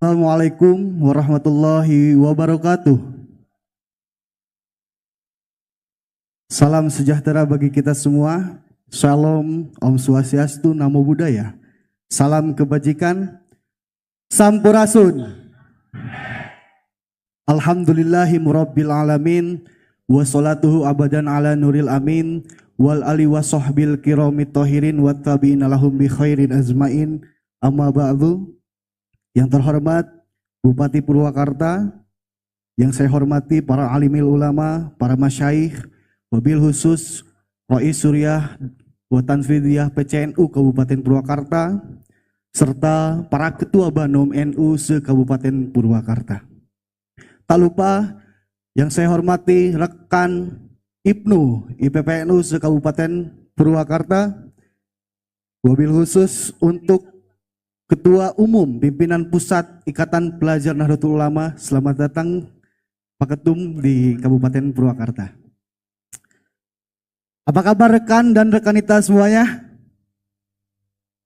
Assalamualaikum warahmatullahi wabarakatuh. Salam sejahtera bagi kita semua. Shalom, Om Swastiastu, Namo Buddhaya. Salam kebajikan. Sampurasun. Alhamdulillahi murabbil alamin. Wassalatuhu abadan ala nuril amin. Wal ali wa sahbil kiramit tohirin. Wa tabi'ina lahum bi khairin azmain. Amma ba'du. Yang terhormat Bupati Purwakarta, yang saya hormati para alimil ulama, para masyaikh, wabil khusus Rais Suriah wa Tanfidiyah PCNU Kabupaten Purwakarta, serta para ketua Banom NU se-Kabupaten Purwakarta. Tak lupa yang saya hormati rekan IPNU, IPPNU se-Kabupaten Purwakarta, wabil khusus untuk Ketua Umum Pimpinan Pusat Ikatan Pelajar Nahdlatul Ulama, selamat datang Pak Ketum di Kabupaten Purwakarta. Apa kabar rekan dan rekanita semuanya?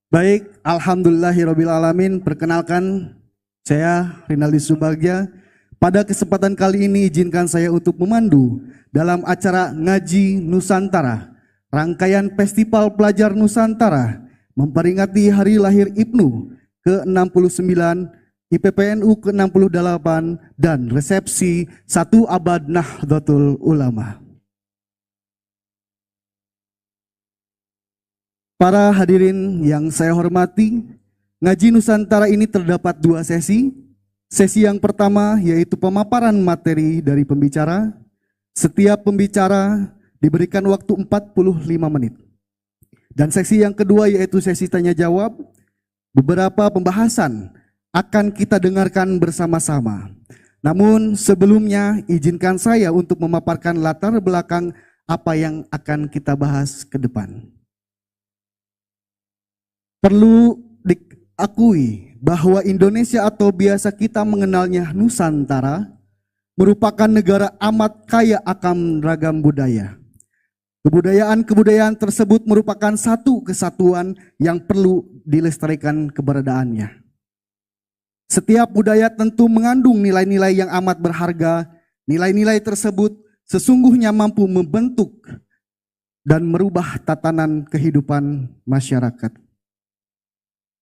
Baik, alhamdulillahirabbil alamin. Perkenalkan, saya Rinaldi Subagja. Pada kesempatan kali ini izinkan saya untuk memandu dalam acara Ngaji Nusantara, rangkaian Festival Pelajar Nusantara memperingati hari lahir IPNU ke-69, IPPNU ke-68, dan resepsi 1 abad Nahdlatul Ulama. Para hadirin yang saya hormati, Ngaji Nusantara ini terdapat 2 sesi. Sesi yang pertama yaitu pemaparan materi dari pembicara. Setiap pembicara diberikan waktu 45 menit. Dan sesi yang kedua yaitu sesi tanya jawab. Beberapa pembahasan akan kita dengarkan bersama-sama. Namun sebelumnya izinkan saya untuk memaparkan latar belakang apa yang akan kita bahas ke depan. Perlu diakui bahwa Indonesia atau biasa kita mengenalnya Nusantara merupakan negara amat kaya akan ragam budaya. Kebudayaan-kebudayaan tersebut merupakan satu kesatuan yang perlu dilestarikan keberadaannya. Setiap budaya tentu mengandung nilai-nilai yang amat berharga. Nilai-nilai tersebut sesungguhnya mampu membentuk dan merubah tatanan kehidupan masyarakat.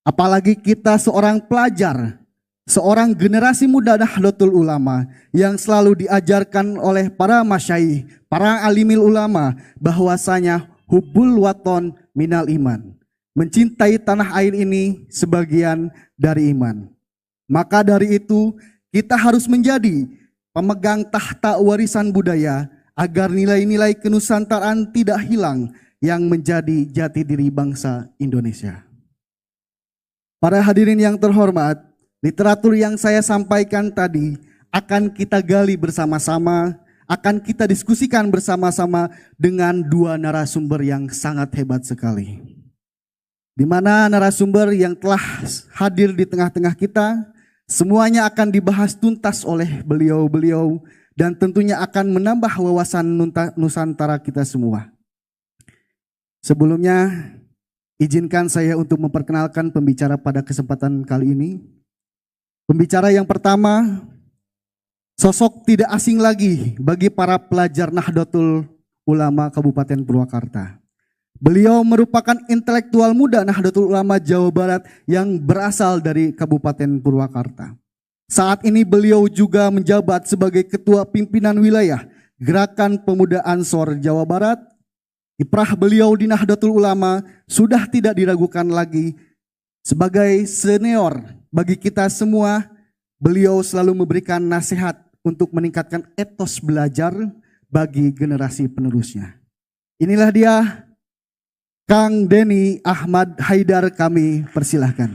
Apalagi kita seorang pelajar, seorang generasi muda Nahdlatul Ulama yang selalu diajarkan oleh para masyaikh, para alimil ulama bahwasanya hubbul waton minal iman. Mencintai tanah air ini sebagian dari iman. Maka dari itu kita harus menjadi pemegang tahta warisan budaya agar nilai-nilai kenusantaraan tidak hilang yang menjadi jati diri bangsa Indonesia. Para hadirin yang terhormat, literatur yang saya sampaikan tadi akan kita gali bersama-sama, akan kita diskusikan bersama-sama dengan 2 narasumber yang sangat hebat sekali. Di mana narasumber yang telah hadir di tengah-tengah kita, semuanya akan dibahas tuntas oleh beliau-beliau dan tentunya akan menambah wawasan Nusantara kita semua. Sebelumnya, izinkan saya untuk memperkenalkan pembicara pada kesempatan kali ini. Pembicara yang pertama, sosok tidak asing lagi bagi para pelajar Nahdlatul Ulama Kabupaten Purwakarta. Beliau merupakan intelektual muda Nahdlatul Ulama Jawa Barat yang berasal dari Kabupaten Purwakarta. Saat ini beliau juga menjabat sebagai Ketua Pimpinan Wilayah Gerakan Pemuda Ansor Jawa Barat. Kiprah beliau di Nahdlatul Ulama sudah tidak diragukan lagi. Sebagai senior bagi kita semua, beliau selalu memberikan nasihat untuk meningkatkan etos belajar bagi generasi penerusnya. Inilah dia Kang Denny Ahmad Haidar, kami persilahkan.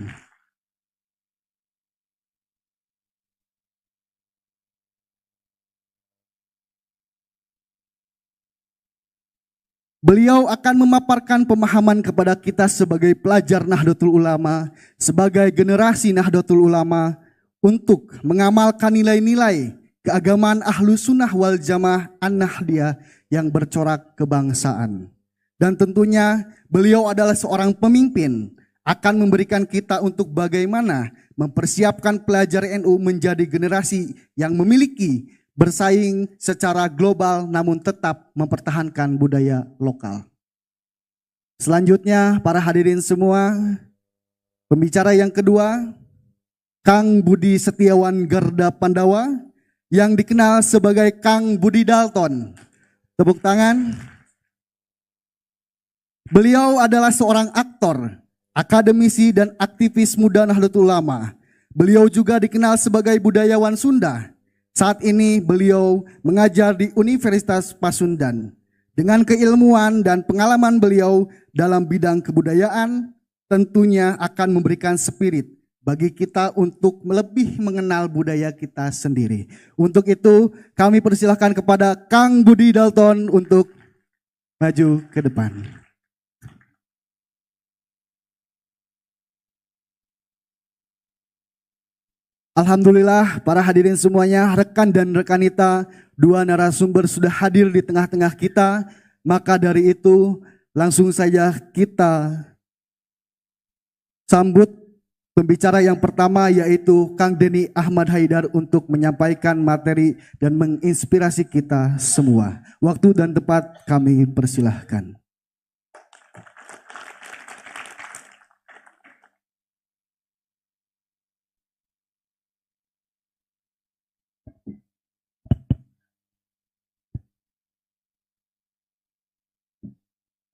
Beliau akan memaparkan pemahaman kepada kita sebagai pelajar Nahdlatul Ulama, sebagai generasi Nahdlatul Ulama untuk mengamalkan nilai-nilai keagamaan Ahlus Sunnah wal Jamaah An-Nahdliyah yang bercorak kebangsaan. Dan tentunya beliau adalah seorang pemimpin, akan memberikan kita untuk bagaimana mempersiapkan pelajar NU menjadi generasi yang memiliki bersaing secara global namun tetap mempertahankan budaya lokal. Selanjutnya para hadirin semua, pembicara yang kedua, Kang Budi Setiawan Garda Pandawa yang dikenal sebagai Kang Budi Dalton. Tepuk tangan. Beliau adalah seorang aktor, akademisi dan aktivis muda Nahdlatul Ulama. Beliau juga dikenal sebagai budayawan Sunda. Saat ini beliau mengajar di Universitas Pasundan. Dengan keilmuan dan pengalaman beliau dalam bidang kebudayaan, tentunya akan memberikan spirit bagi kita untuk lebih mengenal budaya kita sendiri. Untuk itu kami persilahkan kepada Kang Budi Dalton untuk maju ke depan. Alhamdulillah para hadirin semuanya, rekan dan rekanita, dua narasumber sudah hadir di tengah-tengah kita. Maka dari itu langsung saja kita sambut pembicara yang pertama, yaitu Kang Denny Ahmad Haidar untuk menyampaikan materi dan menginspirasi kita semua. Waktu dan tempat kami persilahkan.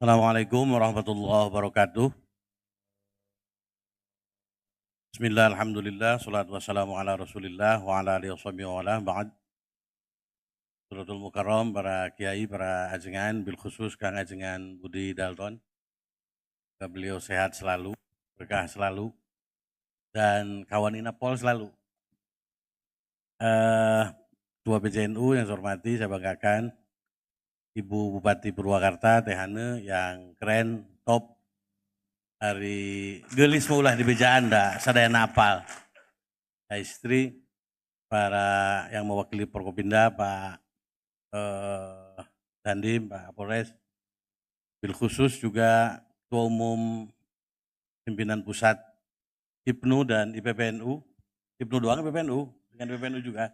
Assalamualaikum warahmatullahi wabarakatuh. Bismillah, alhamdulillah, salatu wassalamu ala rasulillah wa ala alihi wa ala ba'd. Suratul Mukarram, para kiai, para ajengan, bil khusus Kang Ajengan Budi Dalton. Beliau sehat selalu, berkah selalu, dan kawan Inapol selalu. Ketua PJNU yang saya hormati, saya banggakan Ibu Bupati Purwakarta, Teh Hane, yang keren, top, hari gelis maulah di beja Anda, sadaya napal. Istri, para yang mewakili Forkopimda, Pak Dandim, Pak Polres, bil khusus juga Ketua Umum Pimpinan Pusat IPNU dan IPPNU, IPNU doang IPPNU, dengan IPPNU juga.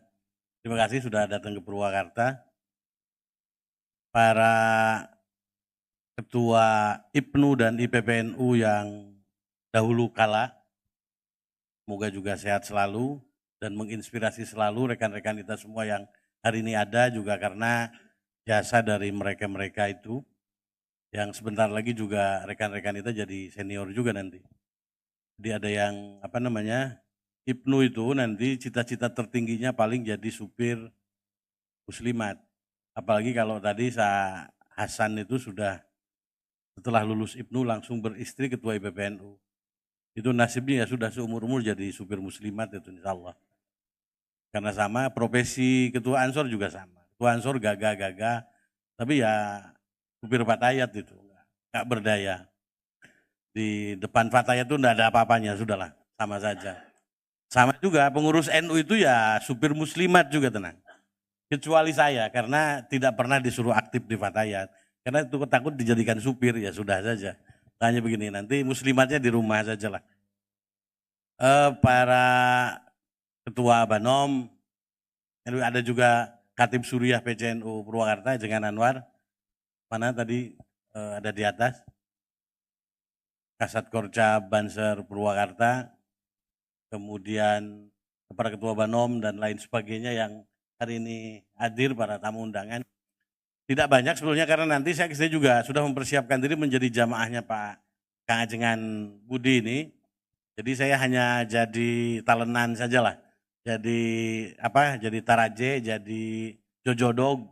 Terima kasih sudah datang ke Purwakarta. Para ketua IPNU dan IPPNU yang dahulu kala, semoga juga sehat selalu dan menginspirasi selalu rekan-rekan kita semua yang hari ini ada, juga karena jasa dari mereka-mereka itu, yang sebentar lagi juga rekan-rekan kita jadi senior juga nanti. Jadi ada yang IPNU itu nanti cita-cita tertingginya paling jadi supir muslimat. Apalagi kalau tadi Hasan itu sudah setelah lulus IPNU langsung beristri ketua IPPNU. Itu nasibnya ya sudah seumur-umur jadi supir muslimat itu insya Allah. Karena sama profesi ketua Ansor juga sama. Ketua Ansor gagah-gagah, tapi ya supir Fatayat itu nggak berdaya. Di depan Fatayat itu nggak ada apa-apanya, sudahlah sama saja. Sama juga pengurus NU itu ya supir muslimat juga, tenang. Kecuali saya, karena tidak pernah disuruh aktif di Fatayat. Karena itu takut dijadikan supir, ya sudah saja. Tanya begini, nanti muslimatnya di rumah saja lah. Para ketua Banom, ada juga Katib Suriah PCNU Purwakarta, Ajengan Anwar. Mana tadi ada di atas. Kasat Korca Banser Purwakarta. Kemudian para ketua Banom dan lain sebagainya yang hari ini hadir, para tamu undangan. Tidak banyak sebetulnya karena nanti saya juga sudah mempersiapkan diri menjadi jamaahnya Pak Kang Ajengan Budi ini. Jadi saya hanya jadi talenan sajalah. Jadi jadi taraje, jadi jojodog.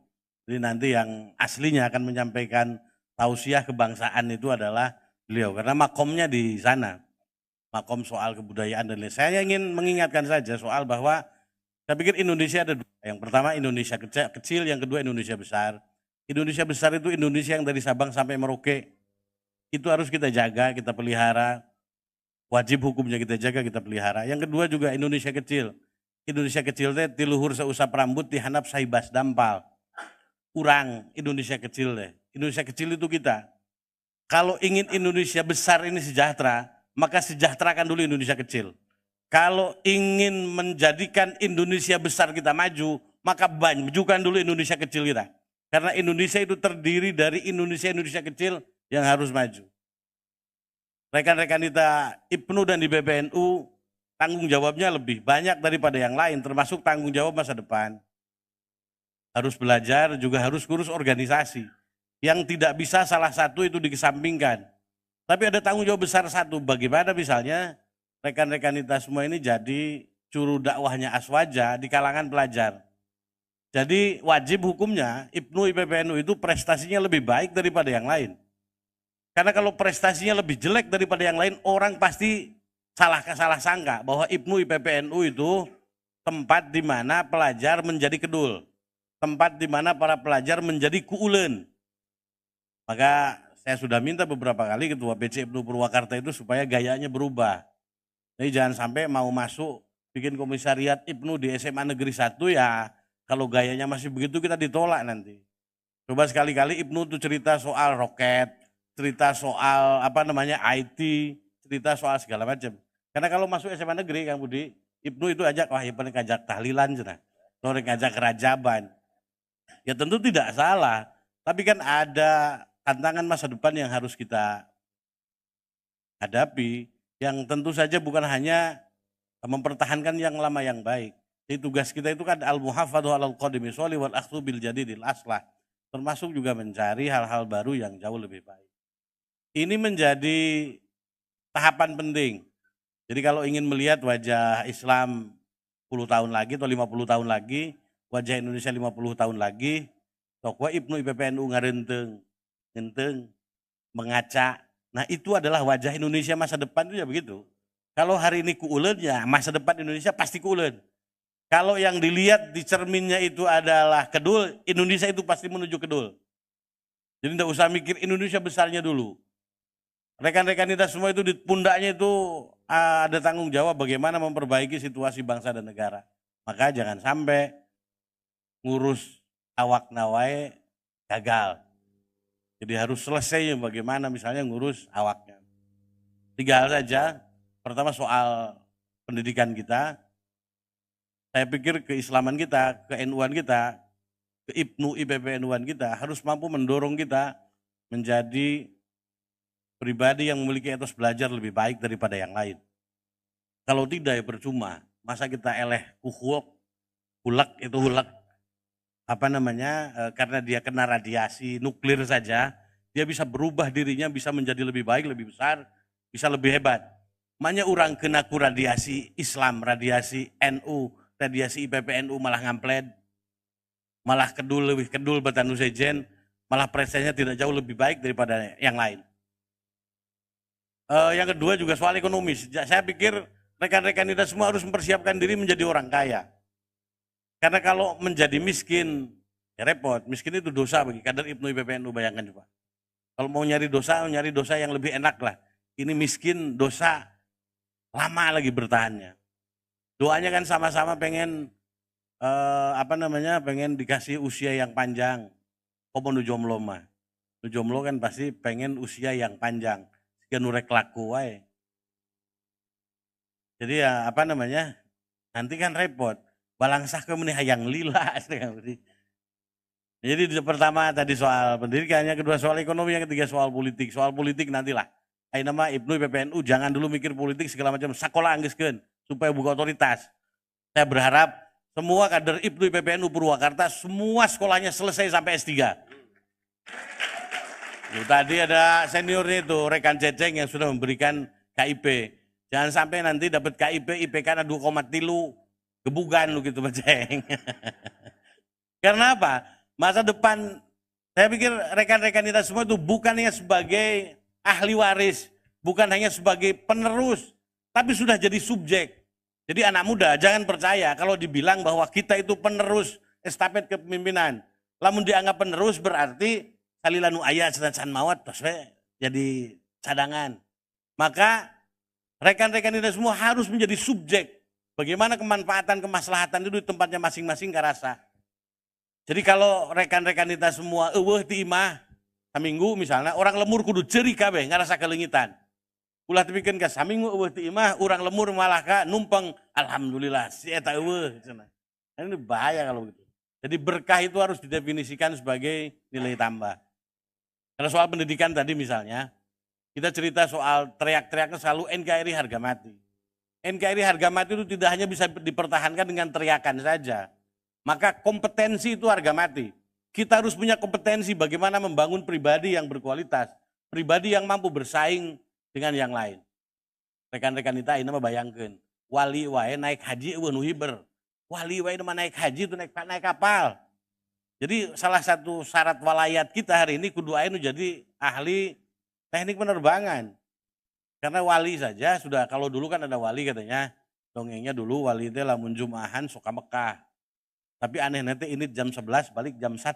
Jadi nanti yang aslinya akan menyampaikan tausiah kebangsaan itu adalah beliau. Karena makomnya di sana. Makom soal kebudayaan dan lain. Saya ingin mengingatkan saja soal bahwa saya pikir Indonesia ada dua. Yang pertama Indonesia kecil, yang kedua Indonesia besar. Indonesia besar itu Indonesia yang dari Sabang sampai Merauke. Itu harus kita jaga, kita pelihara. Wajib hukumnya kita jaga, kita pelihara. Yang kedua juga Indonesia kecil. Indonesia kecil teh tiluhur seusap rambut dihanap saibas dampal. Urang Indonesia kecil teh. Indonesia kecil itu kita. Kalau ingin Indonesia besar ini sejahtera, maka sejahterakan dulu Indonesia kecil. Kalau ingin menjadikan Indonesia besar kita maju, maka majukan dulu Indonesia kecil kita. Karena Indonesia itu terdiri dari Indonesia kecil yang harus maju. Rekan-rekan kita IPNU dan di PBNU tanggung jawabnya lebih banyak daripada yang lain, termasuk tanggung jawab masa depan. Harus belajar, juga harus ngurus organisasi. Yang tidak bisa salah satu itu dikesampingkan. Tapi ada tanggung jawab besar satu, bagaimana misalnya rekan-rekan kita semua ini jadi juru dakwahnya Aswaja di kalangan pelajar. Jadi wajib hukumnya IPNU, IPPNU itu prestasinya lebih baik daripada yang lain. Karena kalau prestasinya lebih jelek daripada yang lain, orang pasti salah sangka bahwa IPNU, IPPNU itu tempat di mana pelajar menjadi kedul. Tempat di mana para pelajar menjadi kuulen. Maka saya sudah minta beberapa kali Ketua PC IPNU Purwakarta itu supaya gayanya berubah. Jadi jangan sampai mau masuk bikin komisariat IPNU di SMA Negeri 1 ya kalau gayanya masih begitu kita ditolak nanti. Coba sekali-kali IPNU itu cerita soal roket, cerita soal IT, cerita soal segala macam. Karena kalau masuk SMA Negeri Kang Budi, IPNU itu ajak, wah ya paling ngajak tahlilan cenah. Atau ngajak kerajaban. Ya tentu tidak salah, tapi kan ada tantangan masa depan yang harus kita hadapi. Yang tentu saja bukan hanya mempertahankan yang lama yang baik. Jadi tugas kita itu kan al-muhafadhu alal qadimi sholih wal akhdhu bil jadidil aslah. Termasuk juga mencari hal-hal baru yang jauh lebih baik. Ini menjadi tahapan penting. Jadi kalau ingin melihat wajah Islam 10 tahun lagi atau 50 tahun lagi, wajah Indonesia 50 tahun lagi, tokoh IPNU IPPNU ngarenteng, ngenteng, mengaca. Nah itu adalah wajah Indonesia masa depan itu ya begitu. Kalau hari ini kuulen ya masa depan Indonesia pasti kuulen. Kalau yang dilihat di cerminnya itu adalah kedul, Indonesia itu pasti menuju kedul. Jadi tidak usah mikir Indonesia besarnya dulu. Rekan-rekan kita semua itu di pundaknya itu ada tanggung jawab bagaimana memperbaiki situasi bangsa dan negara. Maka jangan sampai ngurus awak nawai gagal. Jadi harus selesai bagaimana misalnya ngurus awaknya. 3 hal saja. Pertama soal pendidikan kita. Saya pikir keislaman kita, ke-NU-an kita, ke IPNU, IPPNU-an kita harus mampu mendorong kita menjadi pribadi yang memiliki etos belajar lebih baik daripada yang lain. Kalau tidak ya percuma. Masa kita hulak karena dia kena radiasi nuklir saja, dia bisa berubah dirinya, bisa menjadi lebih baik, lebih besar, bisa lebih hebat. Makanya orang kena ku radiasi Islam, radiasi NU, radiasi IPPNU malah ngamplet, malah lebih kedul betanu sejen, malah prestasinya tidak jauh lebih baik daripada yang lain. Yang kedua juga soal ekonomis. Saya pikir rekan-rekan kita semua harus mempersiapkan diri menjadi orang kaya. Karena kalau menjadi miskin, ya repot. Miskin itu dosa bagi kader IPNU IPPNU, bayangkan coba. Kalau mau nyari dosa yang lebih enak lah. Ini miskin, dosa, lama lagi bertahannya. Doanya kan sama-sama pengen, pengen dikasih usia yang panjang. Komo nu jomblo mah. Nu jomblo kan pasti pengen usia yang panjang. Sehingga nurek laku wae. Jadi ya nanti kan repot. Balangsah kemudian hayang lila. Jadi pertama tadi soal pendidikan, yang kedua soal ekonomi, yang ketiga soal politik. Soal politik nantilah. Ayo nama IPNU IPPNU jangan dulu mikir politik segala macam. Sakola anggeskeun supaya buka otoritas. Saya berharap semua kader IPNU IPPNU Purwakarta semua sekolahnya selesai sampai S3. Tadi ada seniornya itu rekan Ceceng yang sudah memberikan KIP. Jangan sampai nanti dapat KIP IPK 2,3 gebugan lu gitu Ceng. Karena apa? Masa depan, saya pikir rekan-rekan kita semua itu bukan hanya sebagai ahli waris, bukan hanya sebagai penerus, tapi sudah jadi subjek. Jadi anak muda jangan percaya kalau dibilang bahwa kita itu penerus estafet kepemimpinan. Lamun dianggap penerus berarti salilanu ayat sedan mawat terus jadi cadangan. Maka rekan-rekan kita semua harus menjadi subjek. Bagaimana kemanfaatan, kemaslahatan itu di tempatnya masing-masing karasa. Jadi kalau rekan-rekan kita semua eueuh ti imah, saminggu misalnya orang lemur kudu ceri kabeh ngarasa kelengitan. Ulah tepikeun ka saminggu eueuh teu imah, urang lemur malah ka numpang, alhamdulillah si eta eueuh cenah. Ini bahaya kalau begitu. Jadi berkah itu harus didefinisikan sebagai nilai tambah. Karena soal pendidikan tadi misalnya, kita cerita soal teriak-teriaknya selalu NKRI harga mati. NKRI harga mati itu tidak hanya bisa dipertahankan dengan teriakan saja. Maka kompetensi itu harga mati. Kita harus punya kompetensi bagaimana membangun pribadi yang berkualitas. Pribadi yang mampu bersaing dengan yang lain. Rekan-rekan kita ini mah bayangkeun, wali wae naik haji eueuh nu hiber. Wali wae mah naik haji itu naik kapal. Jadi salah satu syarat walayat kita hari ini kudu aya nu jadi ahli teknik penerbangan. Karena wali saja sudah, kalau dulu kan ada wali katanya, dongengnya dulu wali itu lamun Jum'ahan sok ka Mekah. Tapi aneh nanti ini jam 11 balik jam 1.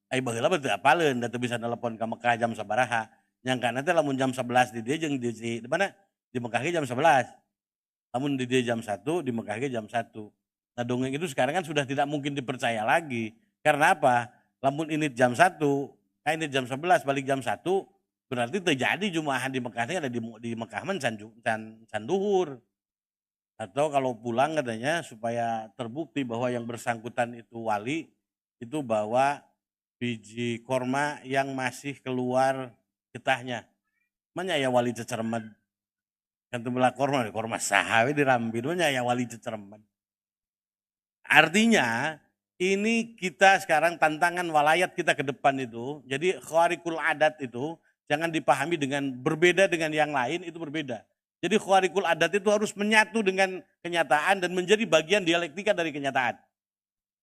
Ai baheula teu apaleun, da teu bisa nelpon ka Mekah jam sabaraha. Nyangka nanti lamun jam 11 di dia jeung di mana? Di Mekah ge jam 11. Namun di dia jam 1, di Mekah ge jam 1. Nah dongeng itu sekarang kan sudah tidak mungkin dipercaya lagi. Karena apa? Lamun ini jam 1, ini jam 11 balik jam 1, berarti terjadi Jum'ahan di Mekah ada di Mekah men can duhur. Atau kalau pulang katanya supaya terbukti bahwa yang bersangkutan itu wali, itu bawa biji korma yang masih keluar getahnya. Mana ya wali cecermet. Kan tebelah korma sahawe dirambi, mana ya wali cecermet. Artinya ini kita sekarang tantangan walayat kita ke depan itu, jadi khawarikul adat itu jangan dipahami dengan berbeda dengan yang lain, itu berbeda. Jadi khawarikul adat itu harus menyatu dengan kenyataan dan menjadi bagian dialektika dari kenyataan.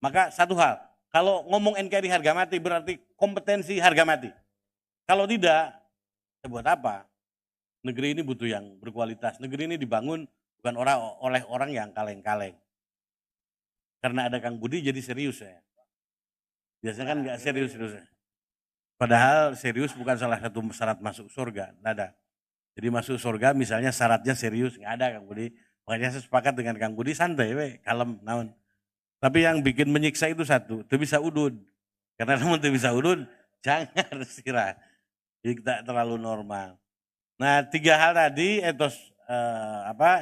Maka satu hal, kalau ngomong NKRI harga mati berarti kompetensi harga mati. Kalau tidak, ya buat apa? Negeri ini butuh yang berkualitas. Negeri ini dibangun bukan oleh orang yang kaleng-kaleng. Karena ada Kang Budi jadi serius ya. Biasanya kan nggak serius-serius. Padahal serius bukan salah satu syarat masuk surga, nggak ada. Jadi masuk surga misalnya syaratnya serius, nggak ada Kang Budi. Makanya saya sepakat dengan Kang Budi, santai we, kalem, naon. Tapi yang bikin menyiksa itu satu, itu bisa udud. Karena namun itu bisa udud, jangan istirahat. Jadi kita terlalu normal. Nah 3 hal tadi, etos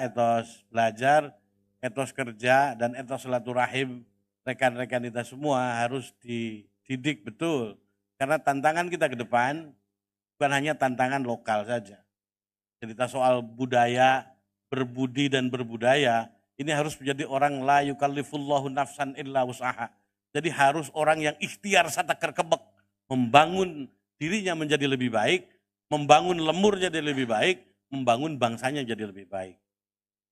etos belajar, etos kerja, dan etos silaturahim rekan-rekan kita semua harus dididik betul. Karena tantangan kita ke depan bukan hanya tantangan lokal saja. Cerita soal budaya, berbudi dan berbudaya, ini harus menjadi orang la yukallifullahu nafsan illa wus'aha. Jadi harus orang yang ikhtiar satakar kebek, membangun dirinya menjadi lebih baik, membangun lemur jadi lebih baik, membangun bangsanya jadi lebih baik.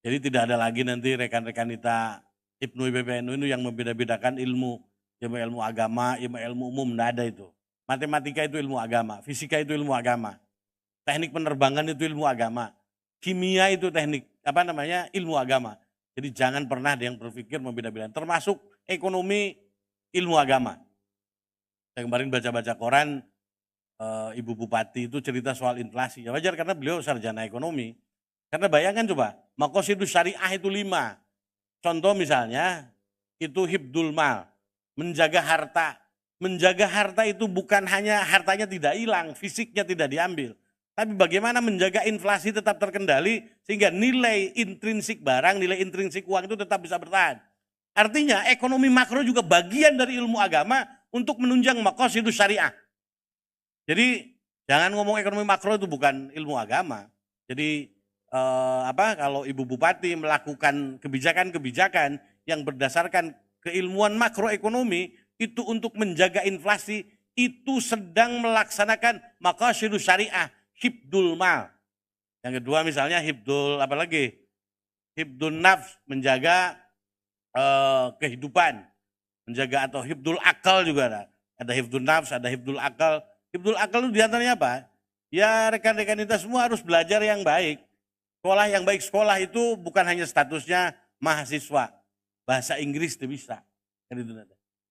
Jadi tidak ada lagi nanti rekan-rekan kita Hipnu PBNU itu yang membeda-bedakan ilmu agama, ilmu umum, tidak ada itu. Matematika itu ilmu agama, fisika itu ilmu agama, teknik penerbangan itu ilmu agama, kimia itu teknik ilmu agama. Jadi jangan pernah ada yang berpikir membeda-bedakan, termasuk ekonomi ilmu agama. Saya kemarin baca-baca koran, Ibu Bupati itu cerita soal inflasi. Ya wajar karena beliau sarjana ekonomi. Karena bayangkan coba, maqasidus syariah itu 5. Contoh misalnya, itu hibdul mal, menjaga harta. Menjaga harta itu bukan hanya hartanya tidak hilang, fisiknya tidak diambil. Tapi bagaimana menjaga inflasi tetap terkendali, sehingga nilai intrinsik barang, nilai intrinsik uang itu tetap bisa bertahan. Artinya ekonomi makro juga bagian dari ilmu agama untuk menunjang maqasidus syariah. Jadi jangan ngomong ekonomi makro itu bukan ilmu agama. Jadi kalau Ibu Bupati melakukan kebijakan-kebijakan yang berdasarkan keilmuan makroekonomi itu untuk menjaga inflasi, itu sedang melaksanakan maqasidus syariah, hibdul mal. Yang kedua misalnya hibdul hibdul nafs, menjaga kehidupan, menjaga atau hibdul akal juga ada. Ada hibdul nafs, ada hibdul akal. Hibdul akal itu diantaranya apa? Ya rekan-rekan kita semua harus belajar yang baik. Sekolah yang baik, sekolah itu bukan hanya statusnya mahasiswa. Bahasa Inggris itu bisa.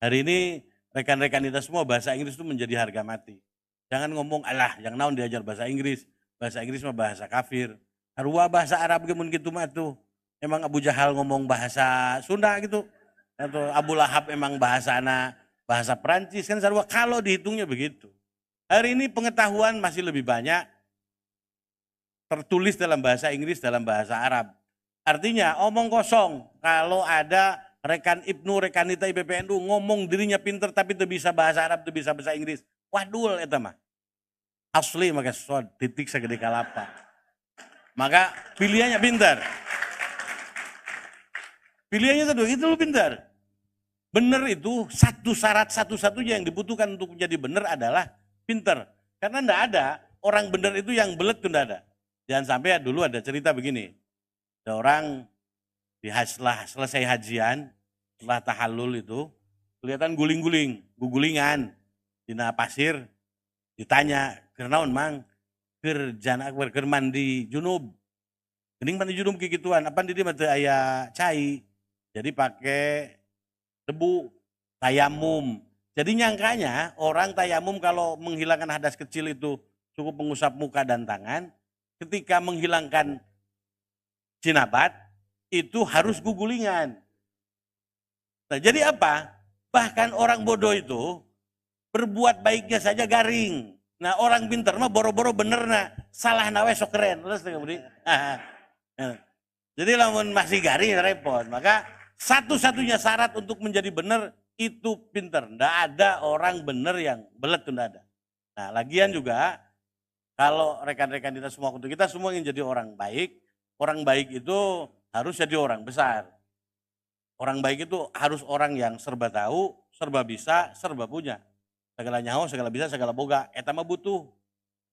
Hari ini rekan-rekan kita semua bahasa Inggris itu menjadi harga mati. Jangan ngomong, alah yang naon diajar bahasa Inggris. Bahasa Inggris mah bahasa kafir. Arwah bahasa Arab gemun gitu mah tuh. Emang Abu Jahal ngomong bahasa Sunda gitu. Atau Abu Lahab emang bahasa Perancis. Kan sarua kalau dihitungnya begitu. Hari ini pengetahuan masih lebih banyak. tertulis dalam bahasa Inggris, dalam bahasa Arab. Artinya omong kosong. Kalau ada rekan Ibnu, rekanita IPPNU ngomong dirinya pinter tapi itu bisa bahasa Arab, itu bisa bahasa Inggris. Wadul eta mah. Asli maka sod titik segede kalapa. Maka pilihannya pintar. Pilihannya itu lu pintar. Benar itu satu syarat satu-satunya yang dibutuhkan untuk menjadi benar adalah pintar. Karena enggak ada orang benar itu yang belet itu enggak ada. Jangan sampai dulu ada cerita begini. Ada orang setelah selesai hajian, setelah tahallul itu, kelihatan gugulingan di pasir, ditanya, "Kenaon mang? Keur jana keur mandi junub." Gening mandi junub kayak gituan, apa di dia teu aya cai. Jadi pakai debu, tayamum. Jadi nyangkanya orang tayamum kalau menghilangkan hadas kecil itu cukup mengusap muka dan tangan. Ketika menghilangkan jinabat, itu harus gugulingan. Nah, jadi apa? Bahkan orang bodoh itu berbuat baiknya saja garing. Nah, orang pintar mah boro-boro bener na, salah nawe sok keren. Jadi lamun masih garing repot. Maka satu-satunya syarat untuk menjadi benar itu pintar. Nggak ada orang benar yang belet, itu nggak ada. Nah, lagian juga kalau rekan-rekan kita semua ingin jadi orang baik itu harus jadi orang besar. Orang baik itu harus orang yang serba tahu, serba bisa, serba punya. Segala nyaho, segala bisa, segala boga. Eta mah butuh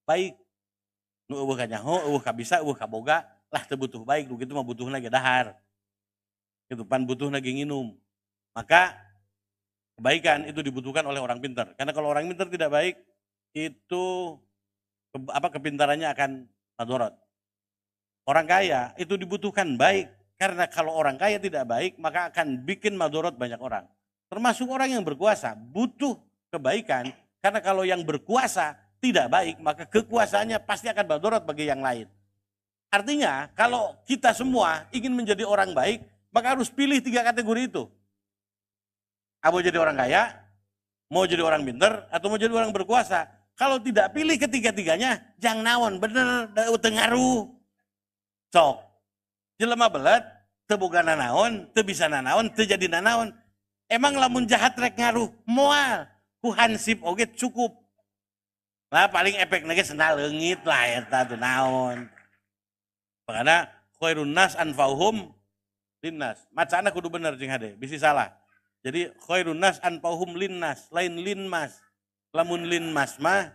baik. Nu eueuh ka nyaho, eueuh ka bisa, eueuh ka boga, lah teu butuh baik, nu kitu mah butuhna ge dahar. Kitu pan butuhna ge nginum. Maka kebaikan itu dibutuhkan oleh orang pintar. Karena kalau orang pintar tidak baik, itu kepintarannya akan madorot. Orang kaya itu dibutuhkan baik, karena kalau orang kaya tidak baik maka akan bikin madorot banyak orang. Termasuk orang yang berkuasa butuh kebaikan, karena kalau yang berkuasa tidak baik maka kekuasaannya pasti akan madorot bagi yang lain. Artinya kalau kita semua ingin menjadi orang baik maka harus pilih 3 kategori itu. Mau jadi orang kaya, mau jadi orang pintar, atau mau jadi orang berkuasa. Kalau tidak pilih ketiga-tiganya, jangan naon, bener, teu ngaruh. Sok, jelema belet, teu boga nanaon, teu bisa nanaon, teu jadi nanaon. Emang lamun jahat rek ngaruh, moal, ku hansip oge cukup. Lah paling efekna ge sendal leungit lah eta teu naon. Makanya khairun nas anfa'uhum linnas. Macana kudu bener jeung hade, bisi salah. Jadi khairun nas anfa'uhum linnas, lain linmas. Lamun linmas mah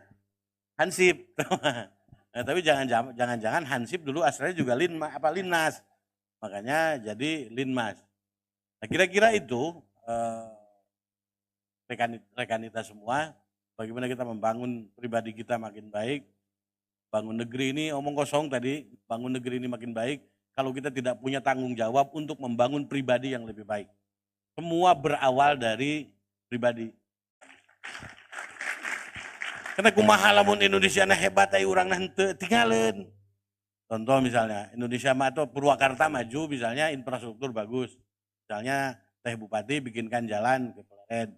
hansip. Nah, tapi jangan-jangan hansip dulu asalnya juga linnas. Makanya jadi linmas. Nah, kira-kira itu rekan kita semua, bagaimana kita membangun pribadi kita makin baik. Bangun negeri ini omong kosong tadi, bangun negeri ini makin baik kalau kita tidak punya tanggung jawab untuk membangun pribadi yang lebih baik. Semua berawal dari pribadi. Karena kumaha lamun Indonesia na hebat ay urang na henteu tinggalin. Contoh misalnya Indonesia mah atau Purwakarta maju misalnya infrastruktur bagus. Misalnya Teh Bupati bikinkan jalan ke Pleret.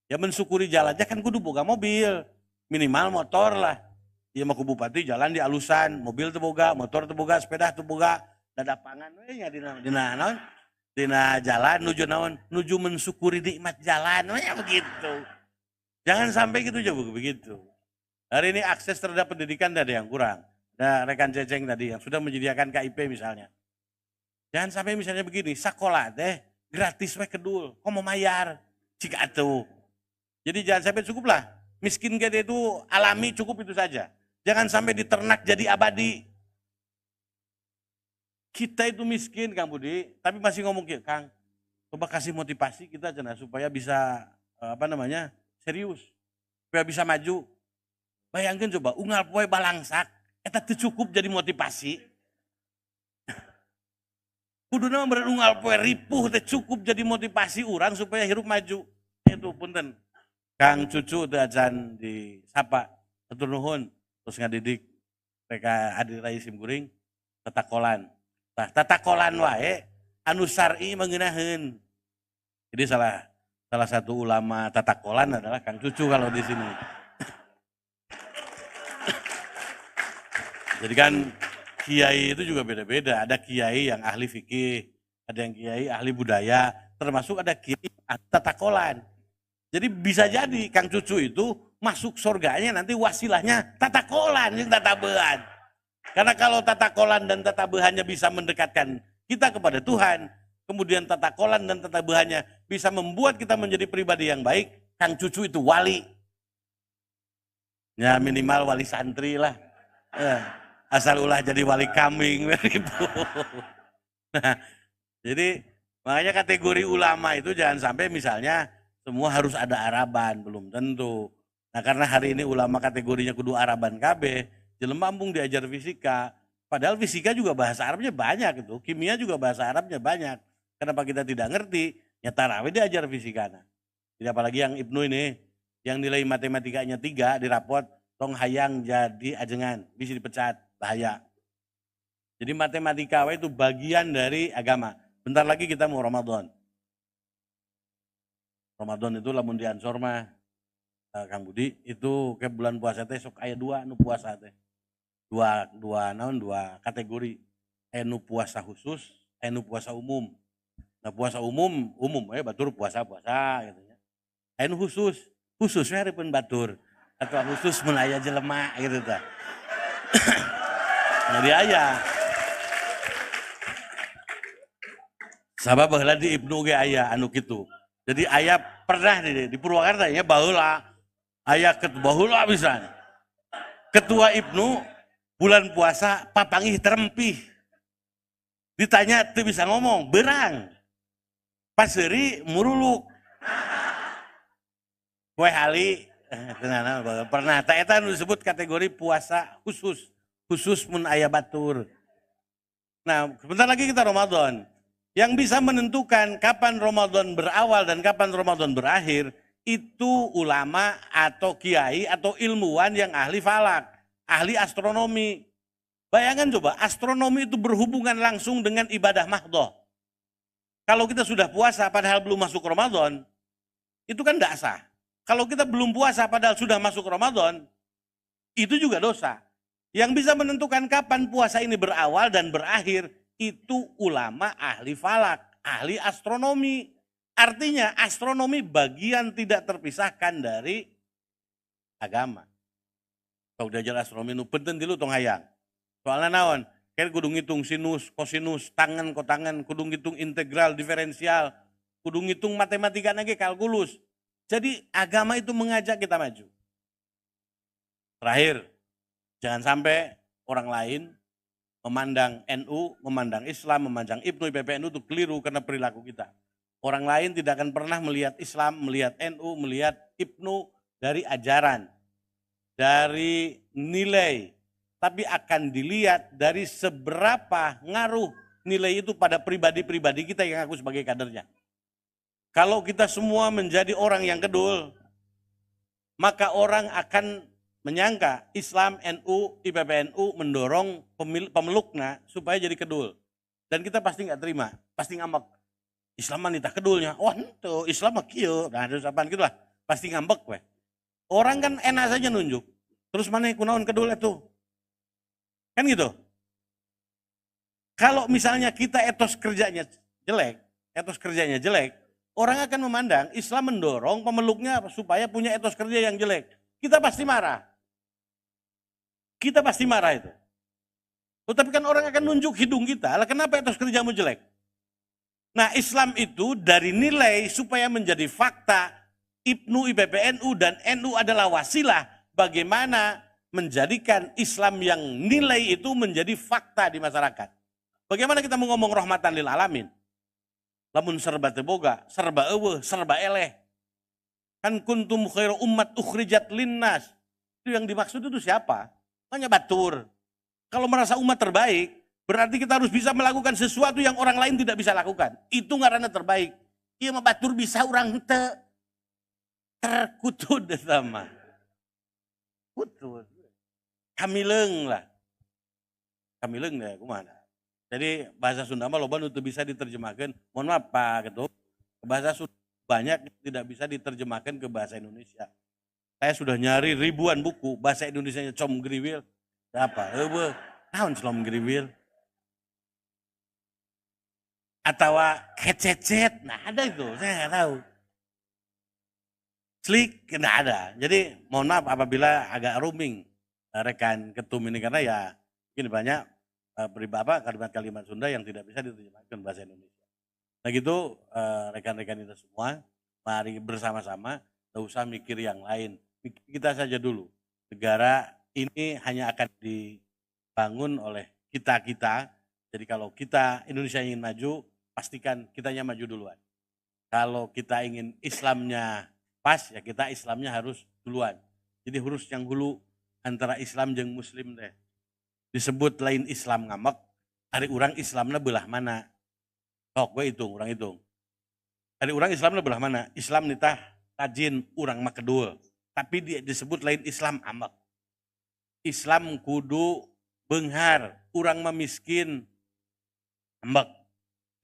Ya mensyukuri jalannya kan kudu boga mobil, minimal motor lah. Ieu mah ku bupati jalan di alusan, mobil teu boga, motor teu boga, sepeda teu boga, dadapangan we nya dina naon? Dina jalan nuju naon? Nuju mensyukuri nikmat jalan, we begitu. Jangan sampai gitu juga begitu. Hari ini akses terhadap pendidikan ada yang kurang. Ada rekan Ceceng tadi yang sudah menyediakan KIP misalnya. Jangan sampai misalnya begini, sekolah teh gratis we kedul, kok mau mayar? Jika atuh. Jadi jangan sampai cukuplah. Miskin kita itu alami cukup itu saja. Jangan sampai diternak jadi abadi. Kita itu miskin Kang Budi, tapi masih ngomong gitu, Kang, coba kasih motivasi kita supaya bisa serius, supaya bisa maju. Bayangkan coba, unggal poe balangsak, eta teu cukup jadi motivasi. Kuduna mah unggal poe ripuh teh cukup jadi motivasi orang supaya hirup maju. Itu punten. Kang Cucu teh acan disapa, atur nuhun, terus ngadidik mereka Adi Rai Simkuring tatakolan. Tah tatakolan wae anu syar'i manggeunaheun. Jadi salah satu ulama tatakolan adalah Kang Cucu kalau di sini. Jadi kan kiai itu juga beda-beda. Ada kiai yang ahli fikih, ada yang kiai ahli budaya, termasuk ada kiai ahli tata kolan. Jadi bisa jadi Kang Cucu itu masuk surganya nanti wasilahnya tata kolan yang tata behan. Karena kalau tata kolan dan tata behannya bisa mendekatkan kita kepada Tuhan, kemudian tata kolan dan tata behannya bisa membuat kita menjadi pribadi yang baik, Kang Cucu itu wali. Ya minimal wali santri lah. Asal ulah jadi wali kambing. Nah, jadi makanya kategori ulama itu jangan sampai misalnya semua harus ada Araban, belum tentu. Nah karena hari ini ulama kategorinya kudu Araban KB, jelema ambung diajar fisika, padahal fisika juga bahasa Arabnya banyak itu, kimia juga bahasa Arabnya banyak. Kenapa kita tidak ngerti? Ya tarawih diajar fisika. Jadi apalagi yang Ibnu ini, yang nilai matematikanya 3 di rapot, tong hayang jadi ajengan, bisa dipecat, bahaya. Jadi matematika itu bagian dari agama. Bentar lagi kita mau Ramadan. Ramadan itu lamun di Ansor mah, Kang Budi, itu ke bulan puasa teh sok aya 2 nu puasa teh. Dua kategori. Aya nu puasa khusus, aya nu puasa umum. Nah puasa umum batur puasa gitu ya. Aya nu khususnya hareupeun batur atau khusus mun aya jelema gitu tah. Jadi aya. Sabab baheula di Ibnu ge aya anu kitu. Jadi aya pernah di Purwakarta ya baheula aya baheula pisan. Ketua Ibnu bulan puasa papangih terempih. Ditanya teu bisa ngomong, berang. Paseuri muruluk. Poe hali pernah ta eta nu disebut kategori puasa khusus mun aya batur. Nah, sebentar lagi kita Ramadan. Yang bisa menentukan kapan Ramadan berawal dan kapan Ramadan berakhir itu ulama atau kiai atau ilmuwan yang ahli falak, ahli astronomi. Bayangkan coba, astronomi itu berhubungan langsung dengan ibadah mahdoh. Kalau kita sudah puasa padahal belum masuk Ramadan, itu kan tidak sah. Kalau kita belum puasa padahal sudah masuk Ramadan, itu juga dosa. Yang bisa menentukan kapan puasa ini berawal dan berakhir, itu ulama ahli falak, ahli astronomi. Artinya astronomi bagian tidak terpisahkan dari agama. Kalau diajar astronomi nu penting dulu tong hayang. Soalnya naon? Kayak kudu ngitung sinus, kosinus, tangan, kotangan, kudu ngitung integral, diferensial, kudu ngitung matematika lagi kalkulus. Jadi agama itu mengajak kita maju. Terakhir, jangan sampai orang lain memandang NU, memandang Islam, memandang Ibnu IPPNU itu keliru karena perilaku kita. Orang lain tidak akan pernah melihat Islam, melihat NU, melihat Ibnu dari ajaran, dari nilai, tapi akan dilihat dari seberapa ngaruh nilai itu pada pribadi-pribadi kita yang aku sebagai kadernya. Kalau kita semua menjadi orang yang kedul, maka orang akan menyangka Islam, NU, IPPNU mendorong pemeluknya supaya jadi kedul. Dan kita pasti nggak terima, pasti ngambek. Islam wanita kedulnya, wah itu Islam mah kieu, nah terus apaan gitu lah, pasti ngambek weh. Orang kan enak saja nunjuk, terus mana kunaon kedul itu? Kan gitu. Kalau misalnya kita etos kerjanya jelek, orang akan memandang Islam mendorong pemeluknya supaya punya etos kerja yang jelek. Kita pasti marah. Kita pasti marah itu. Tetapi kan orang akan nunjuk hidung kita, lah kenapa etos kerjamu jelek? Nah Islam itu dari nilai supaya menjadi fakta, Ibnu, IPPNU, dan NU adalah wasilah bagaimana menjadikan Islam yang nilai itu menjadi fakta di masyarakat. Bagaimana kita mau ngomong rahmatan lil alamin? Lamun serba teboga, serba eueuh, serba eleh. Kan kuntum khairu ummat ukhrijat linnas. Itu yang dimaksud itu siapa? Hanya batur. Kalau merasa umat terbaik, berarti kita harus bisa melakukan sesuatu yang orang lain tidak bisa lakukan. Itu ngaranna terbaik. Iya mah batur bisa orang henteu. Terkutud sama. Kutud. Kamileung lah. Kamileung deh kumaha. Jadi bahasa Sunda mah loba nu teu bisa diterjemahkan. Mohon maaf Pak Ketua. Bahasa Sunda banyak yang tidak bisa diterjemahkan ke bahasa Indonesia. Saya sudah nyari ribuan buku bahasa Indonesianya com griwil. Apa? Naon selom geriwil? Atau kececet, nah ada itu, saya nggak tahu. Slik, nggak ada. Jadi mohon maaf apabila agak roaming rekan ketum ini karena ya mungkin banyak kalimat-kalimat Sunda yang tidak bisa diterjemahkan bahasa Indonesia. Nah gitu rekan-rekan kita semua, mari bersama-sama, tidak usah mikir yang lain. Kita saja dulu. Negara ini hanya akan dibangun oleh kita-kita. Jadi kalau kita Indonesia ingin maju, pastikan kitanya maju duluan. Kalau kita ingin Islamnya pas, ya kita Islamnya harus duluan. Jadi huruf yang hulu antara Islam jeung Muslim deh. Disebut lain Islam ngamek, hari orang Islamnya belah mana? Gue hitung, orang hitung. Hari orang Islamnya belah mana? Islam nitah rajin orang mah kedul. Tapi dia disebut lain Islam amek. Islam kudu benghar, orang mah miskin amek.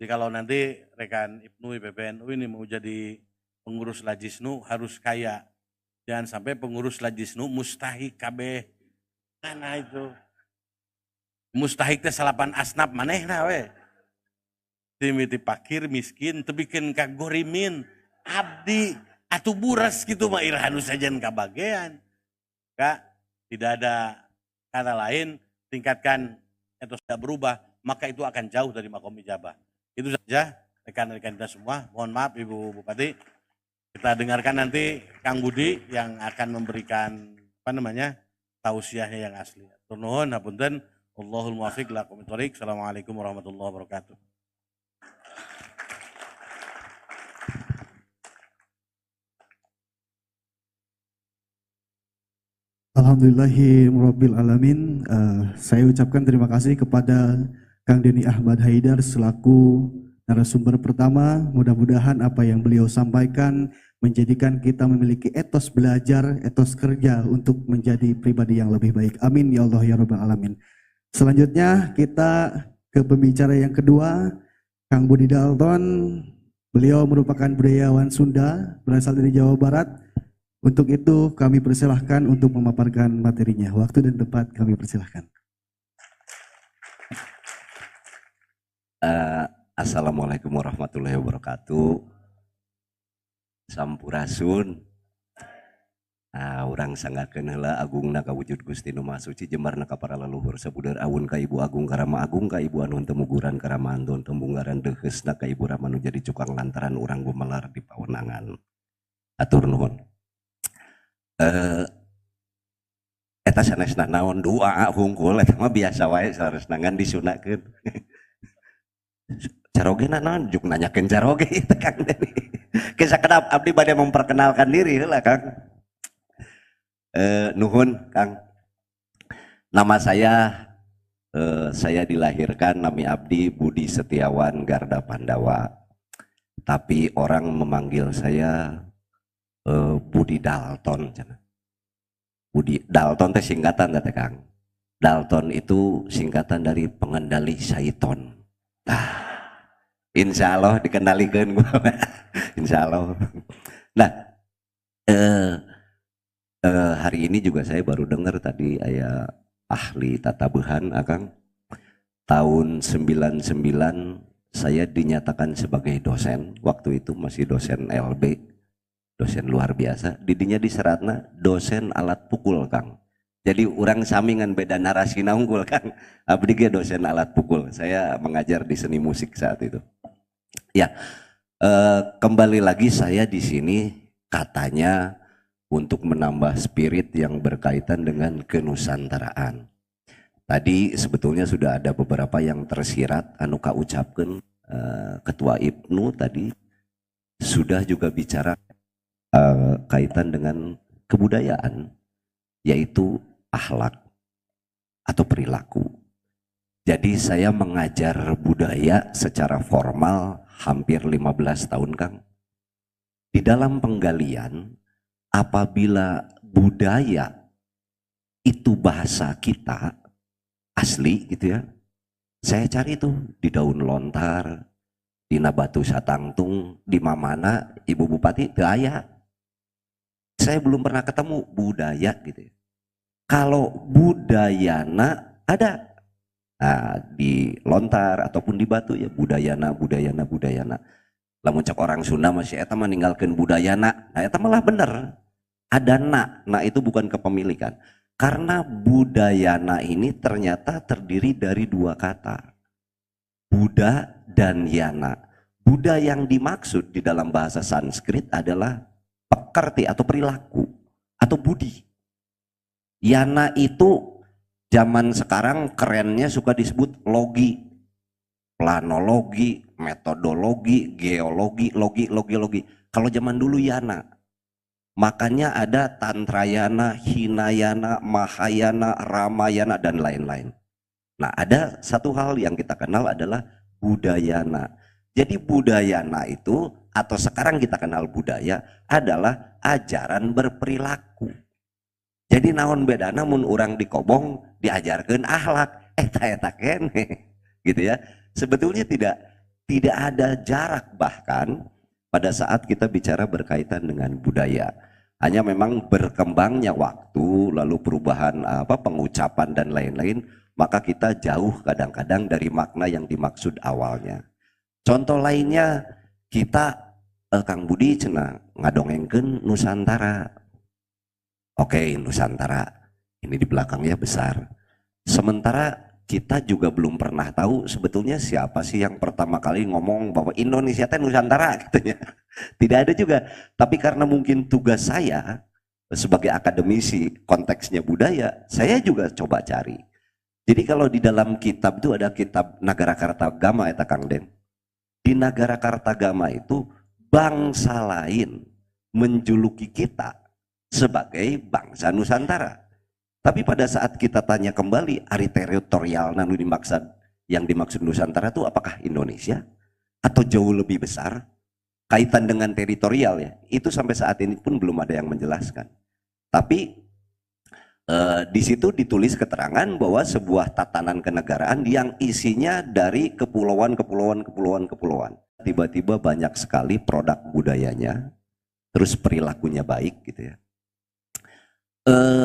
Jadi kalau nanti rekan Ibnu IPPNU ini mau jadi pengurus Lajisnu harus kaya. Jangan sampai pengurus Lajisnu mustahik kabeh. Mana itu? Mustahik teh salapan asnaf manehna we. Timiti pakir miskin tebikeun kagorimin abdi atuh buras gitu mah irhanu sajan kabagean. Kak, tidak ada kata lain, tingkatkan etos tidak berubah, maka itu akan jauh dari makom ijabah. Itu saja rekan-rekan kita semua. Mohon maaf Ibu Bupati. Kita dengarkan nanti Kang Budi yang akan memberikan tausiahnya yang asli. Turnuhun hapunten. Allahul muwaffiq lakum thoriq. Assalamualaikum warahmatullahi wabarakatuh. Alhamdulillahirabbil alamin. Saya ucapkan terima kasih kepada Kang Denny Ahmad Haidar selaku narasumber pertama. Mudah-mudahan apa yang beliau sampaikan menjadikan kita memiliki etos belajar, etos kerja untuk menjadi pribadi yang lebih baik. Amin ya Allah ya Rabbal alamin. Selanjutnya kita ke pembicara yang kedua, Kang Budi Dalton. Beliau merupakan budayawan Sunda, berasal dari Jawa Barat. Untuk itu kami persilahkan untuk memaparkan materinya. Waktu dan tempat kami persilahkan. Assalamualaikum warahmatullahi wabarakatuh. Sampurasun. Urang sanggakeun heula agungna ka wujud Gusti Nu Maha Suci jemarna ka para leluhur sabudeur awun ka Ibu Agung Karama Agung ka Ibu anu henteu muguran karama antun tembunggaran deheusna ka Ibu Rama nu jadi cukang lantaran urang gumelar di pawenangan. Atur nuhun. Eta sanesna naon doa hungkul eta mah biasa wae saresna ngan disunakeun. Carogena naon juk nanyakeun caroge teh Kang Denny. Kisah kedap abdi bade memperkenalkan diri heula Kang. Nuhun Kang. Nama saya dilahirkan nami abdi Budi Setiawan Garda Pandawa. Tapi orang memanggil saya Budi Dalton. Budi Dalton teh singkatan teh Kang. Dalton itu singkatan dari pengendali syaiton. Insya Allah dikendalikan gua. Insya Allah. Nah, hari ini juga saya baru dengar tadi aya ahli tatabuhan Akang. Tahun 99 saya dinyatakan sebagai dosen. Waktu itu masih dosen LB. Dosen luar biasa. Didinya diseratna dosen alat pukul Kang. Jadi orang samingan beda narasi unggul Kang. Abdi ge dosen alat pukul. Saya mengajar di seni musik saat itu. Ya, kembali lagi saya di sini katanya untuk menambah spirit yang berkaitan dengan kenusantaraan. Tadi sebetulnya sudah ada beberapa yang tersirat anu kaucapkeun Ketua Ibnu tadi sudah juga bicara kaitan dengan kebudayaan, yaitu akhlak atau perilaku. Jadi saya mengajar budaya secara formal hampir 15 tahun Kang. Di dalam penggalian, apabila budaya itu bahasa kita asli gitu ya, saya cari tuh di daun lontar, di batu satangtung, di mamana Ibu Bupati teu aya. Saya belum pernah ketemu budaya gitu ya. Kalau budayana ada, Nah, di lontar ataupun di batu ya budayana, budayana, budayana. Lamun cek orang Sunda masih eta meninggalkan budayana. Nah, eta malah bener. Ada na itu bukan kepemilikan. Karena budayana ini ternyata terdiri dari dua kata. Buddha dan yana. Buddha yang dimaksud di dalam bahasa Sanskrit adalah pekerti atau perilaku atau budi. Yana itu zaman sekarang kerennya suka disebut logi, planologi, metodologi, geologi, logi. Kalau zaman dulu yana. Makanya ada Tantrayana, Hinayana, Mahayana, Ramayana dan lain-lain. Nah, ada satu hal yang kita kenal adalah budayana. Jadi budayana itu atau sekarang kita kenal budaya adalah ajaran berperilaku. Jadi naon bedana mun urang dikobong diajarkeun akhlak, eta kene. Gitu ya. Sebetulnya tidak ada jarak bahkan pada saat kita bicara berkaitan dengan budaya. Hanya memang berkembangnya waktu, lalu perubahan pengucapan dan lain-lain, maka kita jauh kadang-kadang dari makna yang dimaksud awalnya. Contoh lainnya kita Kang Budi cenah ngadongengkeun Nusantara. Oke, Nusantara ini di belakangnya besar. Sementara kita juga belum pernah tahu sebetulnya siapa sih yang pertama kali ngomong bahwa Indonesia teh Nusantara gitu ya. Tidak ada juga. Tapi karena mungkin tugas saya sebagai akademisi konteksnya budaya, saya juga coba cari. Jadi kalau di dalam kitab itu ada kitab Nagarakartagama eta Kang Den. Di Nagarakartagama itu bangsa lain menjuluki kita sebagai bangsa Nusantara. Tapi pada saat kita tanya kembali ari teritorial nanu dimaksud yang dimaksud Nusantara itu apakah Indonesia atau jauh lebih besar? Kaitan dengan teritorial ya, itu sampai saat ini pun belum ada yang menjelaskan. Tapi di situ ditulis keterangan bahwa sebuah tatanan kenegaraan yang isinya dari kepulauan. Tiba-tiba banyak sekali produk budayanya, terus perilakunya baik gitu ya.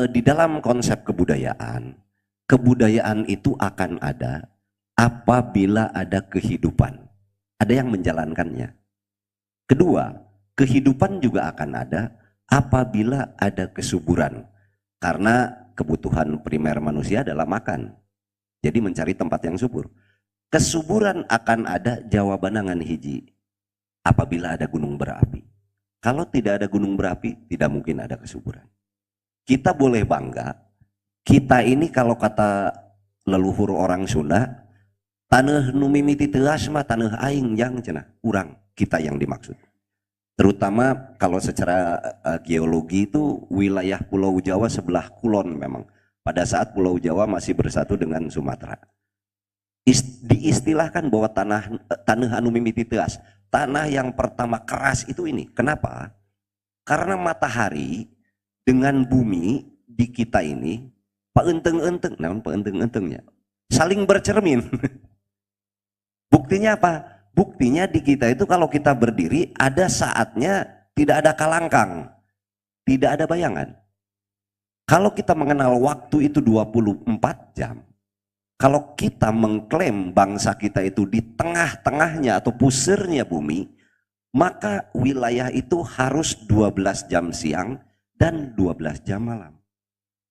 Di dalam konsep kebudayaan itu akan ada apabila ada kehidupan, ada yang menjalankannya. Kedua, kehidupan juga akan ada apabila ada kesuburan, karena kebutuhan primer manusia adalah makan. Jadi mencari tempat yang subur. Kesuburan akan ada jawabanangan hiji apabila ada gunung berapi. Kalau tidak ada gunung berapi, tidak mungkin ada kesuburan. Kita boleh bangga, kita ini kalau kata leluhur orang Sunda, taneuh nu mimiti teu mah taneuh aing yang cenah, urang kita yang dimaksud. Terutama kalau secara geologi itu wilayah Pulau Jawa sebelah kulon memang. Pada saat Pulau Jawa masih bersatu dengan Sumatera. Diistilahkan bahwa tanah anu mimiti teas, tanah yang pertama keras itu ini. Kenapa? Karena matahari dengan bumi di kita ini paenteng-enteng, namun paenteng-entengnya saling bercermin. Buktinya apa? Buktinya di kita itu kalau kita berdiri ada saatnya tidak ada kalangkang, tidak ada bayangan. Kalau kita mengenal waktu itu 24 jam, kalau kita mengklaim bangsa kita itu di tengah-tengahnya atau pusarnya bumi, maka wilayah itu harus 12 jam siang dan 12 jam malam.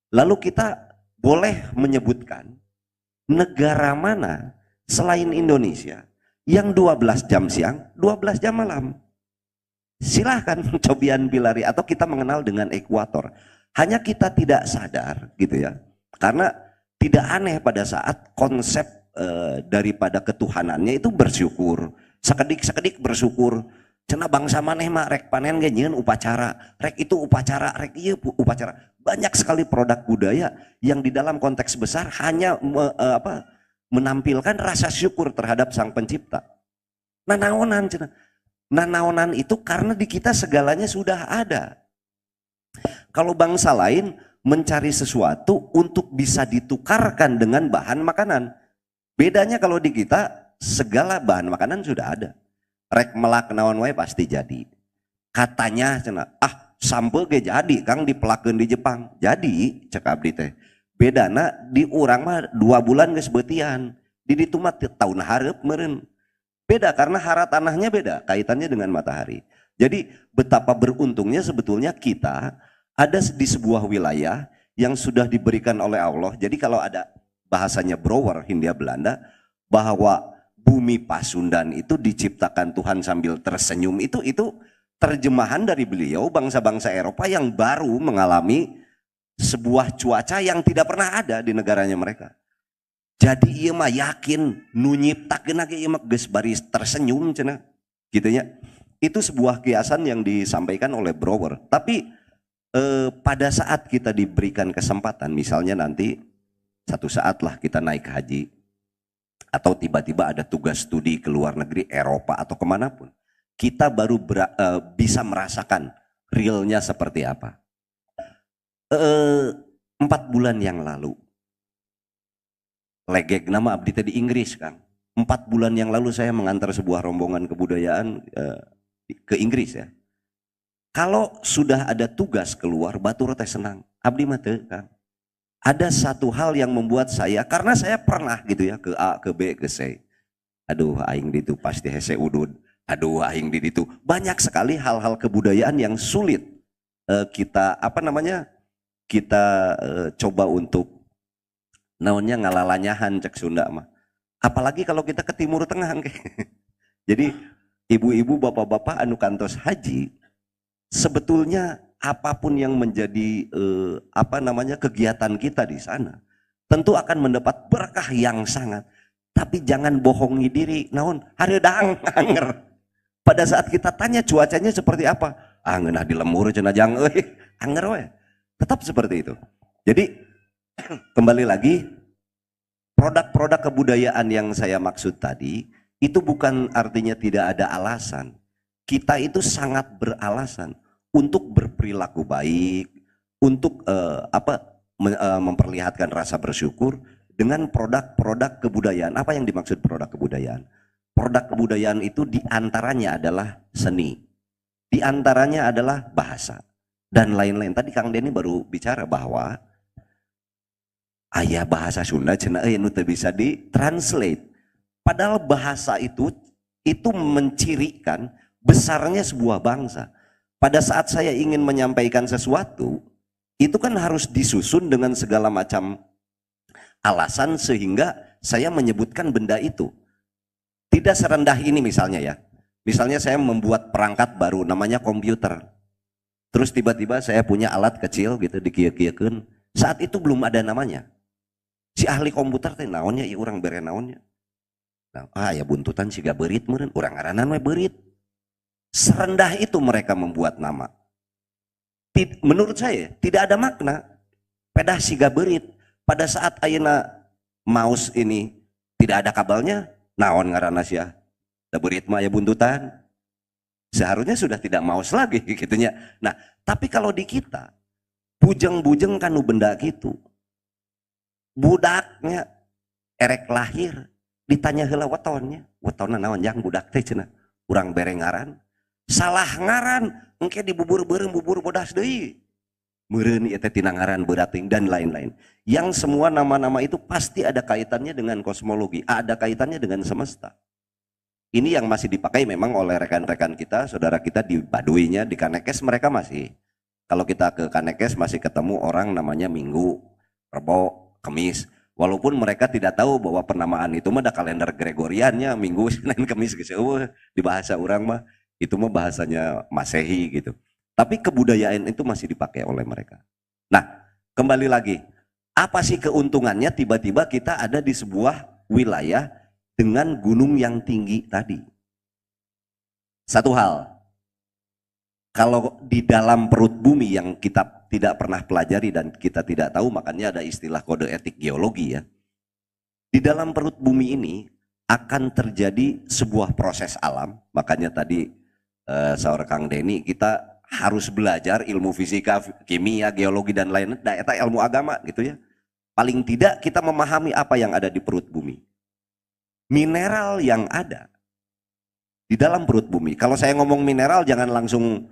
Lalu kita boleh menyebutkan negara mana selain Indonesia yang 12 jam siang, 12 jam malam. Silahkan cobian bilari atau kita mengenal dengan ekuator. Hanya kita tidak sadar gitu ya. Karena tidak aneh pada saat konsep daripada ketuhanannya itu bersyukur. Sekedik-sekedik bersyukur. Cenah bangsa maneh mah rek panen ge nyieun upacara, rek itu upacara, rek ieu upacara. Banyak sekali produk budaya yang di dalam konteks besar hanya menampilkan rasa syukur terhadap Sang Pencipta. Nanaonan cenah. Nanaonan itu karena di kita segalanya sudah ada. Kalau bangsa lain mencari sesuatu untuk bisa ditukarkan dengan bahan makanan. Bedanya kalau di kita segala bahan makanan sudah ada. Rek melak naon wae pasti jadi. Katanya cenah, sambel ge jadi Kang dipelakeun di Jepang. Jadi cek abdi teh. Bedana di urang mah 2 bulan geus beutian. Di ditu mah tahun hareup meureun. Beda karena hara tanahnya beda, kaitannya dengan matahari. Jadi betapa beruntungnya sebetulnya kita ada di sebuah wilayah yang sudah diberikan oleh Allah. Jadi kalau ada bahasanya Brouwer Hindia Belanda bahwa bumi Pasundan itu diciptakan Tuhan sambil tersenyum, itu terjemahan dari beliau bangsa-bangsa Eropa yang baru mengalami sebuah cuaca yang tidak pernah ada di negaranya mereka. Jadi ieu mah yakin nu nyiptakeun ge ieu mah geus bari tersenyum cenah kitu nya. Itu sebuah kiasan yang disampaikan oleh Brouwer. Tapi pada saat kita diberikan kesempatan, misalnya nanti satu saat lah kita naik haji atau tiba-tiba ada tugas studi ke luar negeri, Eropa atau kemanapun, kita baru bisa merasakan realnya seperti apa. 4 bulan yang lalu, legeg nama abdi teh di Inggris Kang. 4 bulan yang lalu saya mengantar sebuah rombongan kebudayaan ke Inggris ya. Kalau sudah ada tugas keluar, batur teh senang. Abdi mah teu Kang. Ada satu hal yang membuat saya, karena saya pernah gitu ya ke A, ke B, ke C. Aduh aing di itu pasti hese udud. Aduh aing di itu. Banyak sekali hal-hal kebudayaan yang sulit kita coba untuk naonnya ngalalanyahan cek Sunda mah. Apalagi kalau kita ke Timur Tengah. Jadi ibu-ibu, bapak-bapak anu kantos haji, sebetulnya apapun yang menjadi kegiatan kita di sana, tentu akan mendapat berkah yang sangat. Tapi jangan bohongi diri, naon hareudang anger. Pada saat kita tanya cuacanya seperti apa, ngeunah di lemur cenah jang euy, anger we. Tetap seperti itu. Jadi kembali lagi, produk-produk kebudayaan yang saya maksud tadi itu bukan artinya tidak ada alasan. Kita itu sangat beralasan untuk berperilaku baik, untuk memperlihatkan rasa bersyukur dengan produk-produk kebudayaan. Apa yang dimaksud produk kebudayaan? Produk kebudayaan itu diantaranya adalah seni, diantaranya adalah bahasa, dan lain-lain. Tadi Kang Denny baru bicara bahwa aya bahasa Sunda cenah nu teu bisa ditranslate. Padahal bahasa itu mencirikan besarnya sebuah bangsa. Pada saat saya ingin menyampaikan sesuatu, itu kan harus disusun dengan segala macam alasan sehingga saya menyebutkan benda itu. Tidak serendah ini misalnya ya. Misalnya saya membuat perangkat baru namanya komputer. Terus tiba-tiba saya punya alat kecil gitu dikieu-kieukeun. Saat itu belum ada namanya. Si ahli komputer teh naonnya ieu urang bere naonnya. Nah, ya buntutan siga beurit meureun, urang ngaranan we beurit. Serendah itu mereka membuat nama. Menurut saya tidak ada makna. Pedah siga beurit. Pada saat ayeuna mouse ini tidak ada kabelnya, naon ngaranna sia? Da beurit mah ya buntutan. Seharusnya sudah tidak mouse lagi gitunya. Nah, tapi kalau di kita bujeng-bujeng kanu benda gitu. Budaknya erek lahir ditanya heula wetonnya. Wetonna naon jang budak teh cenah. Urang bere ngaran. Salah ngaran engke dibubur beureum bubur bodas deui. Meureun ieu teh tina ngaran beudating dan lain-lain. Yang semua nama-nama itu pasti ada kaitannya dengan kosmologi, ada kaitannya dengan semesta. Ini yang masih dipakai memang oleh rekan-rekan kita, saudara kita di Baduinya, di Kanekes mereka masih. Kalau kita ke Kanekes masih ketemu orang namanya Minggu, Rebo, Kemis. Walaupun mereka tidak tahu bahwa penamaan itu mah ada kalender Gregoriannya, Minggu, Senin, Kemis gitu. Di bahasa orang mah itu mah bahasanya Masehi gitu. Tapi kebudayaan itu masih dipakai oleh mereka. Nah, kembali lagi, apa sih keuntungannya tiba-tiba kita ada di sebuah wilayah dengan gunung yang tinggi tadi? Satu hal, kalau di dalam perut bumi yang kita tidak pernah pelajari dan kita tidak tahu, makanya ada istilah kode etik geologi ya. Di dalam perut bumi ini akan terjadi sebuah proses alam, makanya tadi saudara Kang Denny, kita harus belajar ilmu fisika, kimia, geologi dan lain-lain, eta ilmu agama gitu ya. Paling tidak kita memahami apa yang ada di perut bumi. Mineral yang ada di dalam perut bumi. Kalau saya ngomong mineral jangan langsung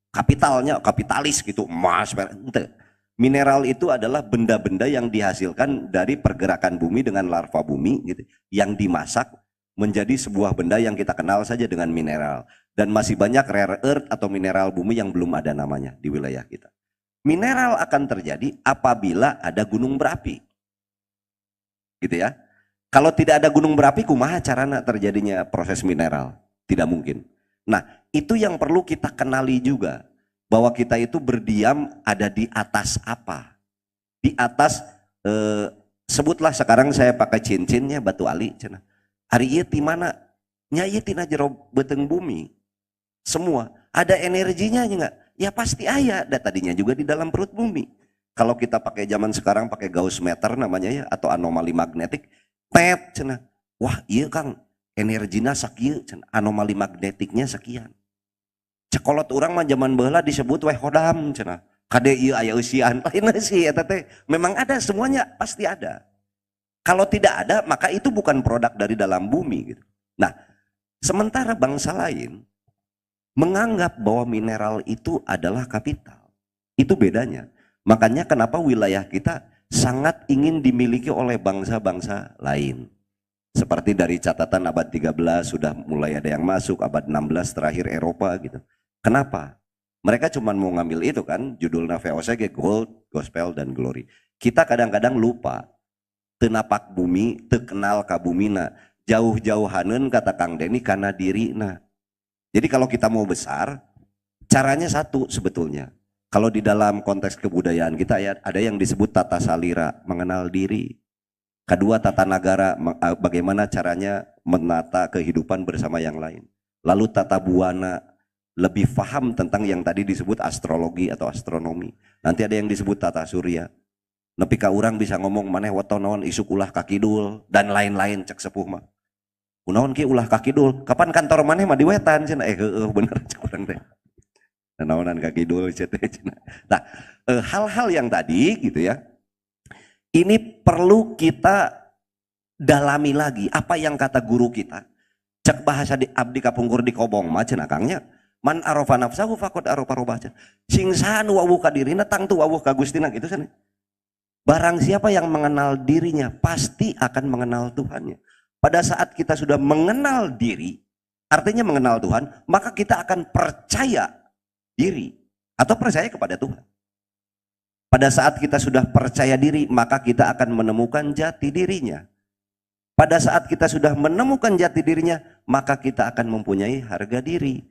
kapitalnya, kapitalis gitu, emas, ente. Mineral itu adalah benda-benda yang dihasilkan dari pergerakan bumi dengan larva bumi gitu, yang dimasak menjadi sebuah benda yang kita kenal saja dengan mineral. Dan masih banyak rare earth atau mineral bumi yang belum ada namanya di wilayah kita. Mineral akan terjadi apabila ada gunung berapi. Gitu ya. Kalau tidak ada gunung berapi, kumaha carana terjadinya proses mineral? Tidak mungkin. Nah, itu yang perlu kita kenali juga. Bahwa kita itu berdiam ada di atas apa? Di atas, sebutlah sekarang saya pakai cincinnya batu ali. Hari ieu ti mana? Nya ieu tina jero beteng bumi. Semua. Ada energinya enggak? Ya pasti ada. Tadinya juga di dalam perut bumi. Kalau kita pakai zaman sekarang pakai Gauss meter namanya ya, atau anomali magnetik, pet cenah. Wah, iya Kang, energina sakieu cenah, anomali magnetiknya sekian. Cekolot orang mah zaman baheula disebut weh hodam cenah. Kade ieu aya eusian. Lain sih eta teh. Memang ada semuanya, pasti ada. Kalau tidak ada, maka itu bukan produk dari dalam bumi gitu. Nah, sementara bangsa lain menganggap bahwa mineral itu adalah kapital. Itu bedanya. Makanya kenapa wilayah kita sangat ingin dimiliki oleh bangsa-bangsa lain. Seperti dari catatan abad 13 sudah mulai ada yang masuk, abad 16 terakhir Eropa gitu. Kenapa? Mereka cuma mau ngambil itu kan, judulnya VOC Gold, Gospel, dan Glory. Kita kadang-kadang lupa, tenapak bumi, terkenal ka bumina, jauh-jauhaneun kata Kang Denny karena dirina. Jadi kalau kita mau besar, caranya satu sebetulnya. Kalau di dalam konteks kebudayaan kita ada yang disebut tata salira, mengenal diri. Kedua, tata nagara, bagaimana caranya menata kehidupan bersama yang lain. Lalu tata buana, lebih paham tentang yang tadi disebut astrologi atau astronomi. Nanti ada yang disebut tata surya. Nepi ka urang bisa ngomong maneh weton naon isuk ulah ka kidul dan lain-lain cek sepuh mah. Kunaon ki ulah ka kidul? Kapan kantor maneh mah di wetan cenah. Bener cek urang teh. Naonan ka kidul cenah. Nah, hal-hal yang tadi gitu ya. Ini perlu kita dalami lagi apa yang kata guru kita. Cek bahasa di abdi kapungkur di kobong mah cenah Kangnya. Man arofa nafsahu faqad arofa robah. Sing saha nu wawuh ka dirina tangtu wawuh ka Gustina gitu cenah. Barang siapa yang mengenal dirinya pasti akan mengenal Tuhannya. Pada saat kita sudah mengenal diri, artinya mengenal Tuhan, maka kita akan percaya diri atau percaya kepada Tuhan. Pada saat kita sudah percaya diri, maka kita akan menemukan jati dirinya. Pada saat kita sudah menemukan jati dirinya, maka kita akan mempunyai harga diri.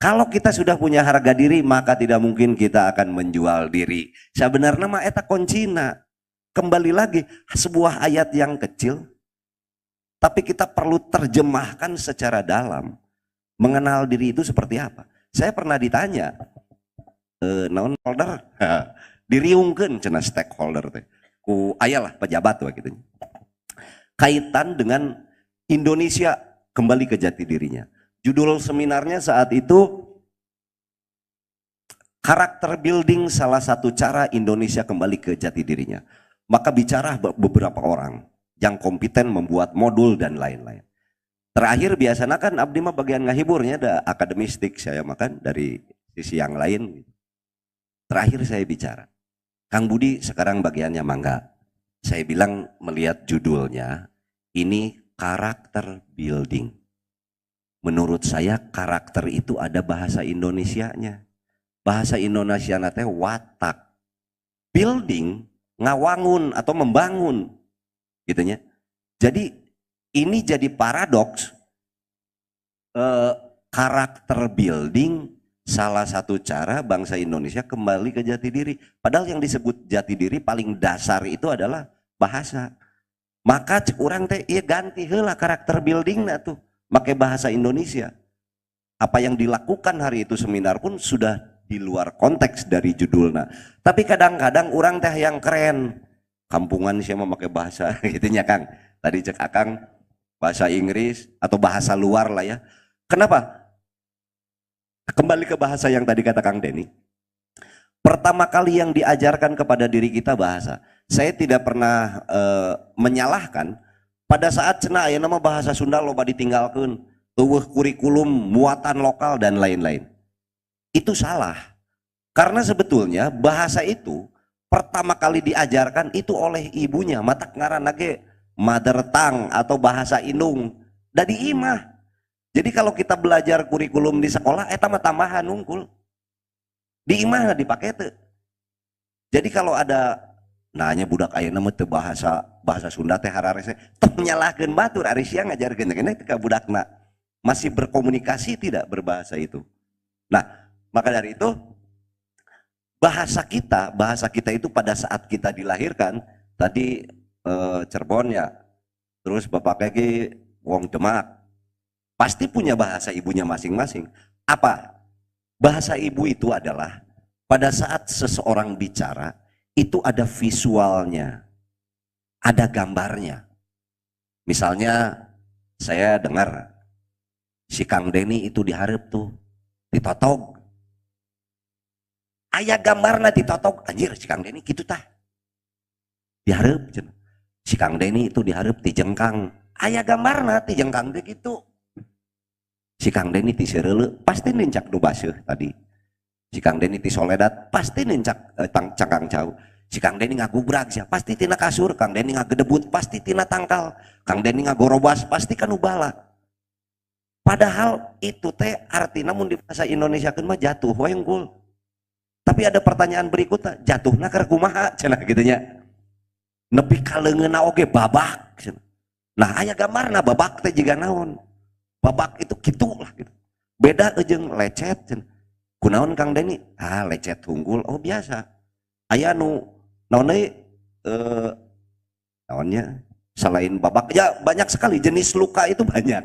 Kalau kita sudah punya harga diri, maka tidak mungkin kita akan menjual diri. Sebenarnya mah eta kuncina. Kembali lagi, sebuah ayat yang kecil, tapi kita perlu terjemahkan secara dalam. Mengenal diri itu seperti apa? Saya pernah ditanya, naon holder, diriungkeun cenah stakeholder teh. Ku ayalah pejabat wah gitu. Kaitan dengan Indonesia kembali ke jati dirinya. Judul seminarnya saat itu karakter building salah satu cara Indonesia kembali ke jati dirinya. Maka bicara beberapa orang yang kompeten membuat modul dan lain-lain. Terakhir biasanya kan abdi mah bagian ngahiburnya ada akademistik saya makan dari sisi yang lain. Terakhir saya bicara. Kang Budi sekarang bagiannya mangga. Saya bilang melihat judulnya ini karakter building. Menurut saya karakter itu ada bahasa Indonesianya. Bahasa Indonesia teh watak. Building ngawangun atau membangun. Gitunya. Jadi ini jadi paradoks. Karakter building salah satu cara bangsa Indonesia kembali ke jati diri. Padahal yang disebut jati diri paling dasar itu adalah bahasa. Maka cek orang teh iya ganti heula karakter building tuh. Pakai bahasa Indonesia. Apa yang dilakukan hari itu seminar pun sudah di luar konteks dari judulnya. Tapi kadang-kadang orang teh yang keren. Kampungan sih memakai bahasa gitunya Kang. Tadi cek Akang bahasa Inggris atau bahasa luar lah ya. Kenapa? Kembali ke bahasa yang tadi kata Kang Denny. Pertama kali yang diajarkan kepada diri kita bahasa. Saya tidak pernah menyalahkan. Pada saat cenah aya nama bahasa Sunda loba ditinggalkeun, eueuh kurikulum muatan lokal dan lain-lain. Itu salah. Karena sebetulnya bahasa itu pertama kali diajarkan itu oleh ibunya, matak ngaranna ge mother tongue atau bahasa indung dari imah. Jadi kalau kita belajar kurikulum di sekolah eta mah tambahan unggul. Di imah dipake teu. Jadi kalau ada nanya budak ayeuna mah teu bahasa Sunda teh hararese tong nyalahkeun batur ari sia ngajarkeun keneh teh ka budakna. Masih berkomunikasi tidak berbahasa itu. Nah, maka dari itu bahasa kita itu pada saat kita dilahirkan tadi Cirebon ya, terus bapaknya ki wong Demak, pasti punya bahasa ibunya masing-masing. Apa? Bahasa ibu itu adalah pada saat seseorang bicara itu ada visualnya, ada gambarnya. Misalnya saya dengar si Kang Deni itu diharap tuh, ditotog. Aya gambarna ditotog, anjir si Kang Deni gitu tah. Diharap si Kang Deni itu diharap ti jengkang. Aya gambarna ti jengkang teh gitu. Si Kang Deni ti sereuleu pasti nincak nu baseuh tadi. Si Kang Deni ti soledat pasti nincak cangkang jauh. Si Kang Deni ngagubrag sia pasti tina kasur, Kang Deni ngagedebut pasti tina tangkal, Kang Deni ngagorobas pasti kanu bala. Padahal itu teh artina mun di bahasa Indonesia mah jatuh we unggul. Tapi ada pertanyaan berikutnya, jatuhna keur kumaha cenah kitu nya. Nepi ka leungeunna oge babak cenah. Nah, aya gambarna babak teh jiga naon? Babak itu kitu lah gitu. Beda jeung lecet cenah. Kunaon Kang Deni? Ah, lecet unggul. Oh, biasa. Aya nu naon deui naonnya? Selain babak ya banyak sekali jenis luka itu banyak.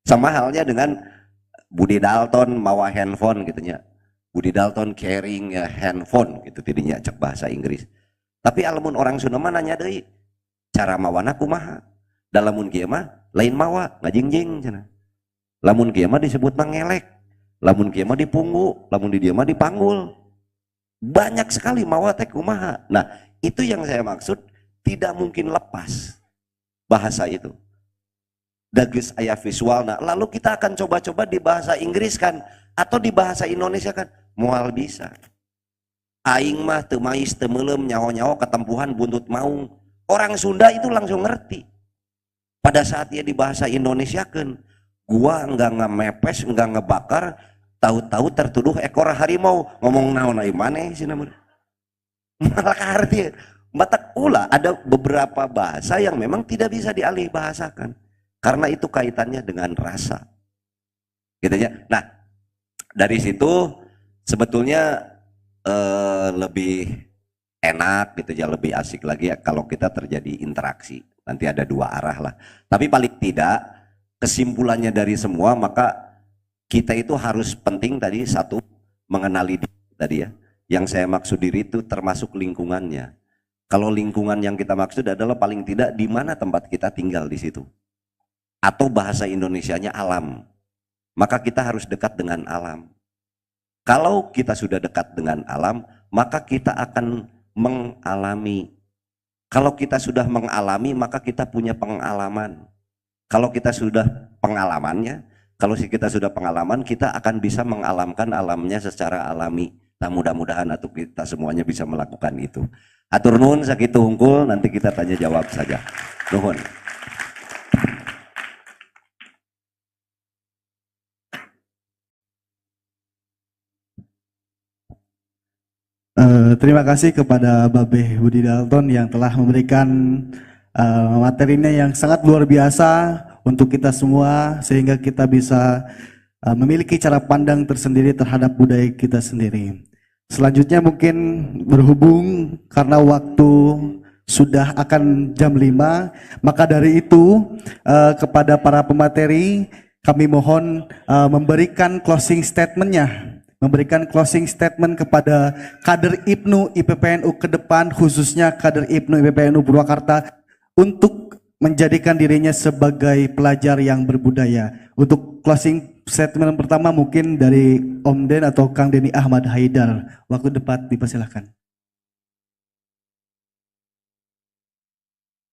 Sama halnya dengan Budi Dalton mawa handphone gitu nya. Budi Dalton carrying a handphone gitu tidinya cek bahasa Inggris. Tapi alamun orang Sunda mah nanya deui cara mawana kumaha. Dalamun kieu mah lain mawa ngajingjing cenah. Lamun kieu mah disebut mangelek. Lamun kieu mah dipunggu, lamun di dieu mah dipanggul. Banyak sekali mawa teh kumaha. Nah, itu yang saya maksud tidak mungkin lepas bahasa itu. Dageus aya visualna. Lalu kita akan coba-coba di bahasa Inggris kan atau di bahasa Indonesia kan moal bisa. Aing mah teu mais teu meulem nyaho-nyaho ketempuhan buntut maung. Orang Sunda itu langsung ngerti. Pada saat dia di bahasa Indonesia kan, gua enggak ngemepes, enggak ngebakar, tahu-tahu tertuduh ekor harimau. Ngomong naon ai maneh cenah mah. Malah arti matak ulah ada beberapa bahasa yang memang tidak bisa dialih bahasakan. Karena itu kaitannya dengan rasa. Gitu ya. Nah, dari situ sebetulnya lebih enak gitu ya, lebih asik lagi ya kalau kita terjadi interaksi. Nanti ada dua arah lah. Tapi paling tidak kesimpulannya dari semua maka kita itu harus penting tadi satu mengenali diri tadi ya. Yang saya maksud diri itu termasuk lingkungannya. Kalau lingkungan yang kita maksud adalah paling tidak di mana tempat kita tinggal di situ. Atau bahasa Indonesianya alam. Maka kita harus dekat dengan alam. Kalau kita sudah dekat dengan alam, maka kita akan mengalami. Kalau kita sudah mengalami, maka kita punya pengalaman. Kalau kita sudah pengalamannya, kalau kita sudah pengalaman, kita akan bisa mengalamkan alamnya secara alami. Nah, mudah-mudahan atau kita semuanya bisa melakukan itu. Atur nuhun sakitu hungkul, nanti kita tanya jawab saja. Nuhun. Terima kasih kepada Babe Budi Dalton yang telah memberikan materinya yang sangat luar biasa untuk kita semua sehingga kita bisa memiliki cara pandang tersendiri terhadap budaya kita sendiri. Selanjutnya mungkin berhubung karena waktu sudah akan jam 5, maka dari itu kepada para pemateri kami mohon memberikan closing statement-nya. Memberikan closing statement kepada kader IPNU IPPNU ke depan, khususnya kader IPNU IPPNU Purwakarta untuk menjadikan dirinya sebagai pelajar yang berbudaya. Untuk closing statement pertama mungkin dari Om Den atau Kang Deni Ahmad Haidar. Waktu debat dipersilahkan.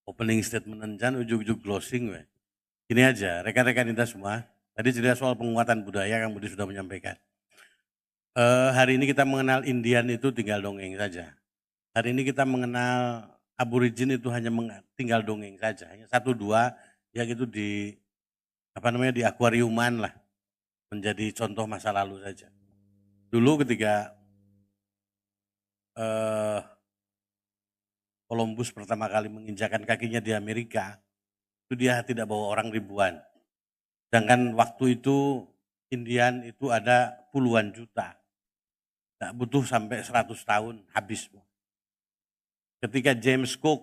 Opening statement encan ujug-ujug closing we. Ini aja, rekan-rekan kita semua. Tadi cerita soal penguatan budaya Kang Budi sudah menyampaikan. Hari ini kita mengenal Indian itu tinggal dongeng saja. Hari ini kita mengenal aborigin itu hanya tinggal dongeng saja, hanya satu dua yang itu di di akuariuman lah, menjadi contoh masa lalu saja. Dulu ketika Columbus pertama kali menginjakan kakinya di Amerika, itu dia tidak bawa orang ribuan. Sedangkan waktu itu Indian itu ada puluhan juta. Tidak butuh sampai 100 tahun habis. Ketika James Cook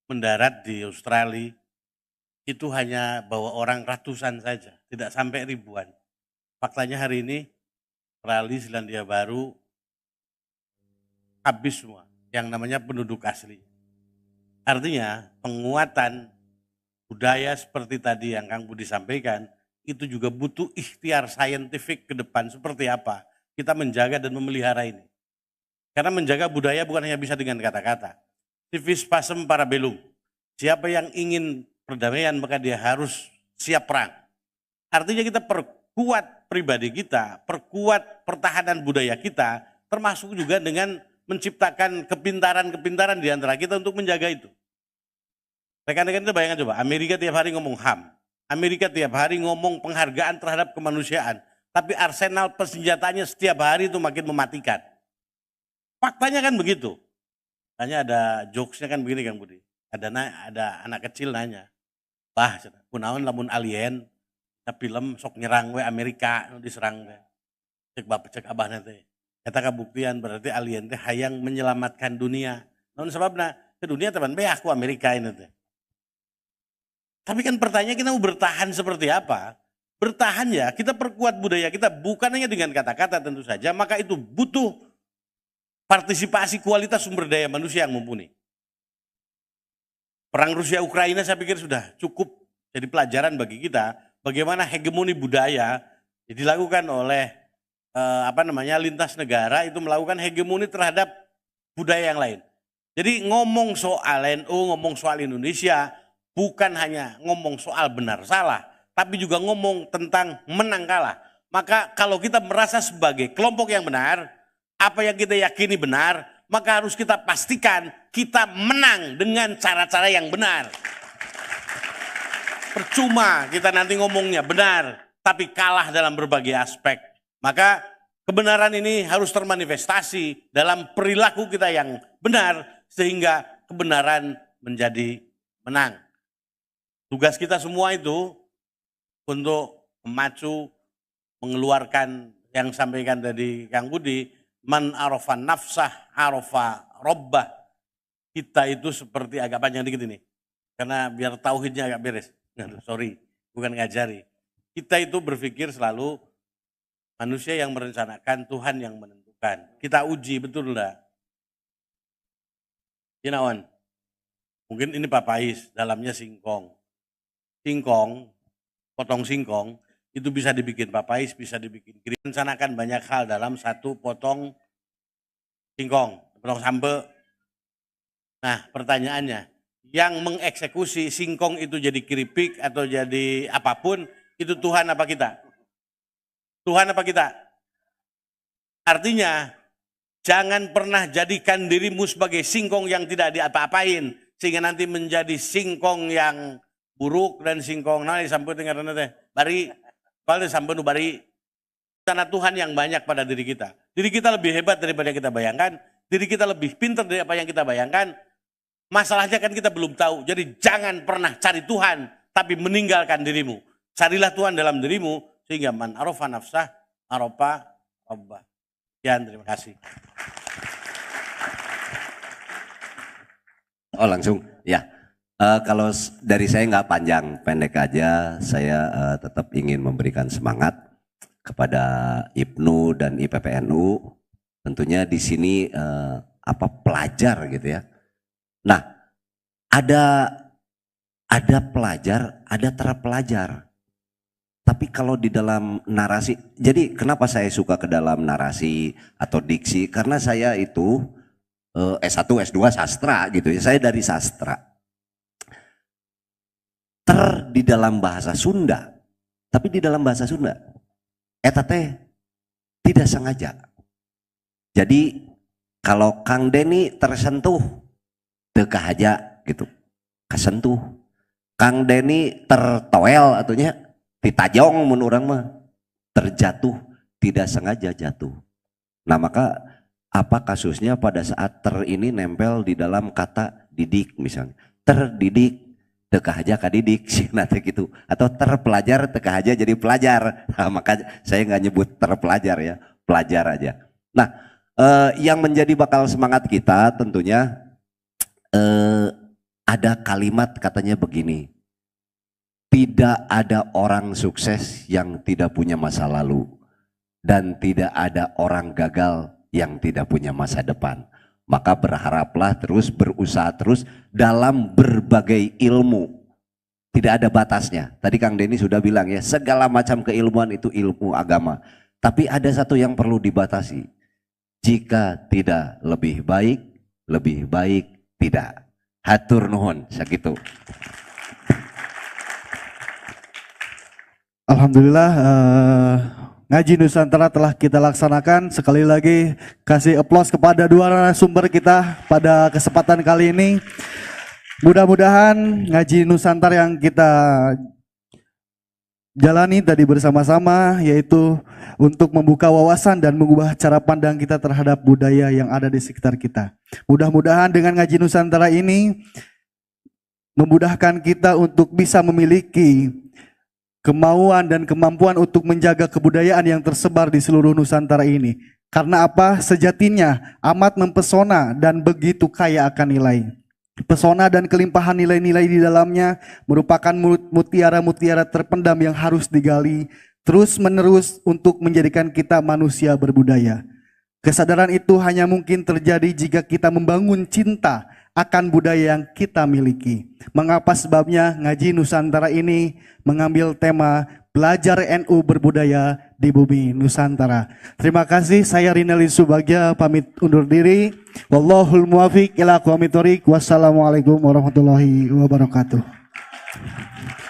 mendarat di Australia, itu hanya bawa orang ratusan saja, tidak sampai ribuan. Faktanya hari ini Australia, Selandia Baru, habis semua yang namanya penduduk asli. Artinya penguatan budaya seperti tadi yang Kang Budi sampaikan, itu juga butuh ikhtiar saintifik ke depan seperti apa kita menjaga dan memelihara ini. Karena menjaga budaya bukan hanya bisa dengan kata-kata. Civis pacem para bellum. Siapa yang ingin perdamaian maka dia harus siap perang. Artinya kita perkuat pribadi kita, perkuat pertahanan budaya kita, termasuk juga dengan menciptakan kepintaran-kepintaran di antara kita untuk menjaga itu. Rekan-rekan kita bayangkan coba, Amerika tiap hari ngomong HAM, Amerika tiap hari ngomong penghargaan terhadap kemanusiaan, tapi arsenal persenjataannya setiap hari itu makin mematikan. Faktanya kan begitu. Tanya ada jokesnya kan begini Kang Budi. Ada anak kecil nanya, "Bah, kunaon lamun alien, film sok nyerang we Amerika diserang teh." Cek bapak cek abah nanti. Eta kabuktian berarti alien teh hayang menyelamatkan dunia. Namun sebabna ke dunia teman beah aku Amerika ini teh. Tapi kan pertanyaan kita mau bertahan seperti apa? Bertahan ya, kita perkuat budaya kita bukan hanya dengan kata-kata tentu saja, maka itu butuh partisipasi kualitas sumber daya manusia yang mumpuni. Perang Rusia-Ukraina saya pikir sudah cukup jadi pelajaran bagi kita bagaimana hegemoni budaya dilakukan oleh lintas negara itu melakukan hegemoni terhadap budaya yang lain. Jadi ngomong soal NU, ngomong soal Indonesia bukan hanya ngomong soal benar salah, tapi juga ngomong tentang menang kalah. Maka kalau kita merasa sebagai kelompok yang benar, apa yang kita yakini benar, maka harus kita pastikan kita menang dengan cara-cara yang benar. Percuma kita nanti ngomongnya benar, tapi kalah dalam berbagai aspek. Maka kebenaran ini harus termanifestasi dalam perilaku kita yang benar, sehingga kebenaran menjadi menang. Tugas kita semua itu untuk memacu, mengeluarkan yang sampaikan tadi Kang Budi, man arafa nafsah arafa robbah. Kita itu seperti agak panjang dikit ini. Karena biar tauhidnya agak beres. Sorry, bukan ngajari. Kita itu berpikir selalu manusia yang merencanakan, Tuhan yang menentukan. Kita uji betul enggak? Inawan. Mungkin ini papais, dalamnya singkong. Singkong, potong singkong, itu bisa dibikin papais, bisa dibikin kiri. Rencanakan banyak hal dalam satu potong singkong, potong sambe. Nah pertanyaannya, yang mengeksekusi singkong itu jadi keripik atau jadi apapun, itu Tuhan apa kita? Tuhan apa kita? Artinya, jangan pernah jadikan dirimu sebagai singkong yang tidak diapa-apain, sehingga nanti menjadi singkong yang buruk dan singkong sampai tinggal teh bari, balik sampai nu bari. Karena Tuhan yang banyak pada diri kita. Diri kita lebih hebat daripada yang kita bayangkan, diri kita lebih pintar dari apa yang kita bayangkan. Masalahnya kan kita belum tahu. Jadi jangan pernah cari Tuhan, tapi meninggalkan dirimu. Carilah Tuhan dalam dirimu, sehingga man arafa nafsah arafa rabbah. Sekian, terima kasih. Oh langsung, ya. Kalau dari saya nggak panjang, pendek aja. Saya tetap ingin memberikan semangat kepada IPNU dan IPPNU. Tentunya di sini pelajar gitu ya. Nah, ada pelajar, ada terpelajar. Tapi kalau di dalam narasi, jadi kenapa saya suka ke dalam narasi atau diksi? Karena saya itu S1, S2 sastra gitu ya. Saya dari sastra. Di dalam bahasa Sunda, tapi di dalam bahasa Sunda, eta teh tidak sengaja. Jadi Kalau Kang Deni tersentuh, teu kahaja gitu, kasentuh. Kang Deni tertoel atunya, ditajong mun urang mah, terjatuh, tidak sengaja jatuh. Nah maka apa kasusnya pada saat ter ini nempel di dalam kata didik misalnya, terdidik teu kahaja kadidik sih nanti gitu, atau terpelajar teu kahaja jadi pelajar. Nah, maka saya nggak nyebut terpelajar ya, pelajar aja. Nah yang menjadi bakal semangat kita tentunya ada kalimat katanya begini, tidak ada orang sukses yang tidak punya masa lalu dan tidak ada orang gagal yang tidak punya masa depan. Maka berharaplah terus, berusaha terus dalam berbagai ilmu. Tidak ada batasnya. Tadi Kang Deni sudah bilang ya, segala macam keilmuan itu ilmu agama. Tapi ada satu yang perlu dibatasi. Jika tidak lebih baik tidak. Hatur nuhun, sakitu. Alhamdulillah ngaji Nusantara telah kita laksanakan. Sekali lagi kasih aplaus kepada dua narasumber kita pada kesempatan kali ini. Mudah-mudahan ngaji Nusantara yang kita jalani tadi bersama-sama yaitu untuk membuka wawasan dan mengubah cara pandang kita terhadap budaya yang ada di sekitar kita. Mudah-mudahan dengan ngaji Nusantara ini memudahkan kita untuk bisa memiliki kemauan dan kemampuan untuk menjaga kebudayaan yang tersebar di seluruh Nusantara ini. Karena apa? Sejatinya amat mempesona dan begitu kaya akan nilai. Pesona dan kelimpahan nilai-nilai di dalamnya merupakan mutiara-mutiara terpendam yang harus digali terus menerus untuk menjadikan kita manusia berbudaya. Kesadaran itu hanya mungkin terjadi jika kita membangun cinta akan budaya yang kita miliki. Mengapa sebabnya ngaji Nusantara ini mengambil tema belajar NU berbudaya di bumi Nusantara. Terima kasih, saya Rinaldi Subagja pamit undur diri. Wallahul muwafiq ila aqwamit thoriq. Wassalamualaikum warahmatullahi wabarakatuh.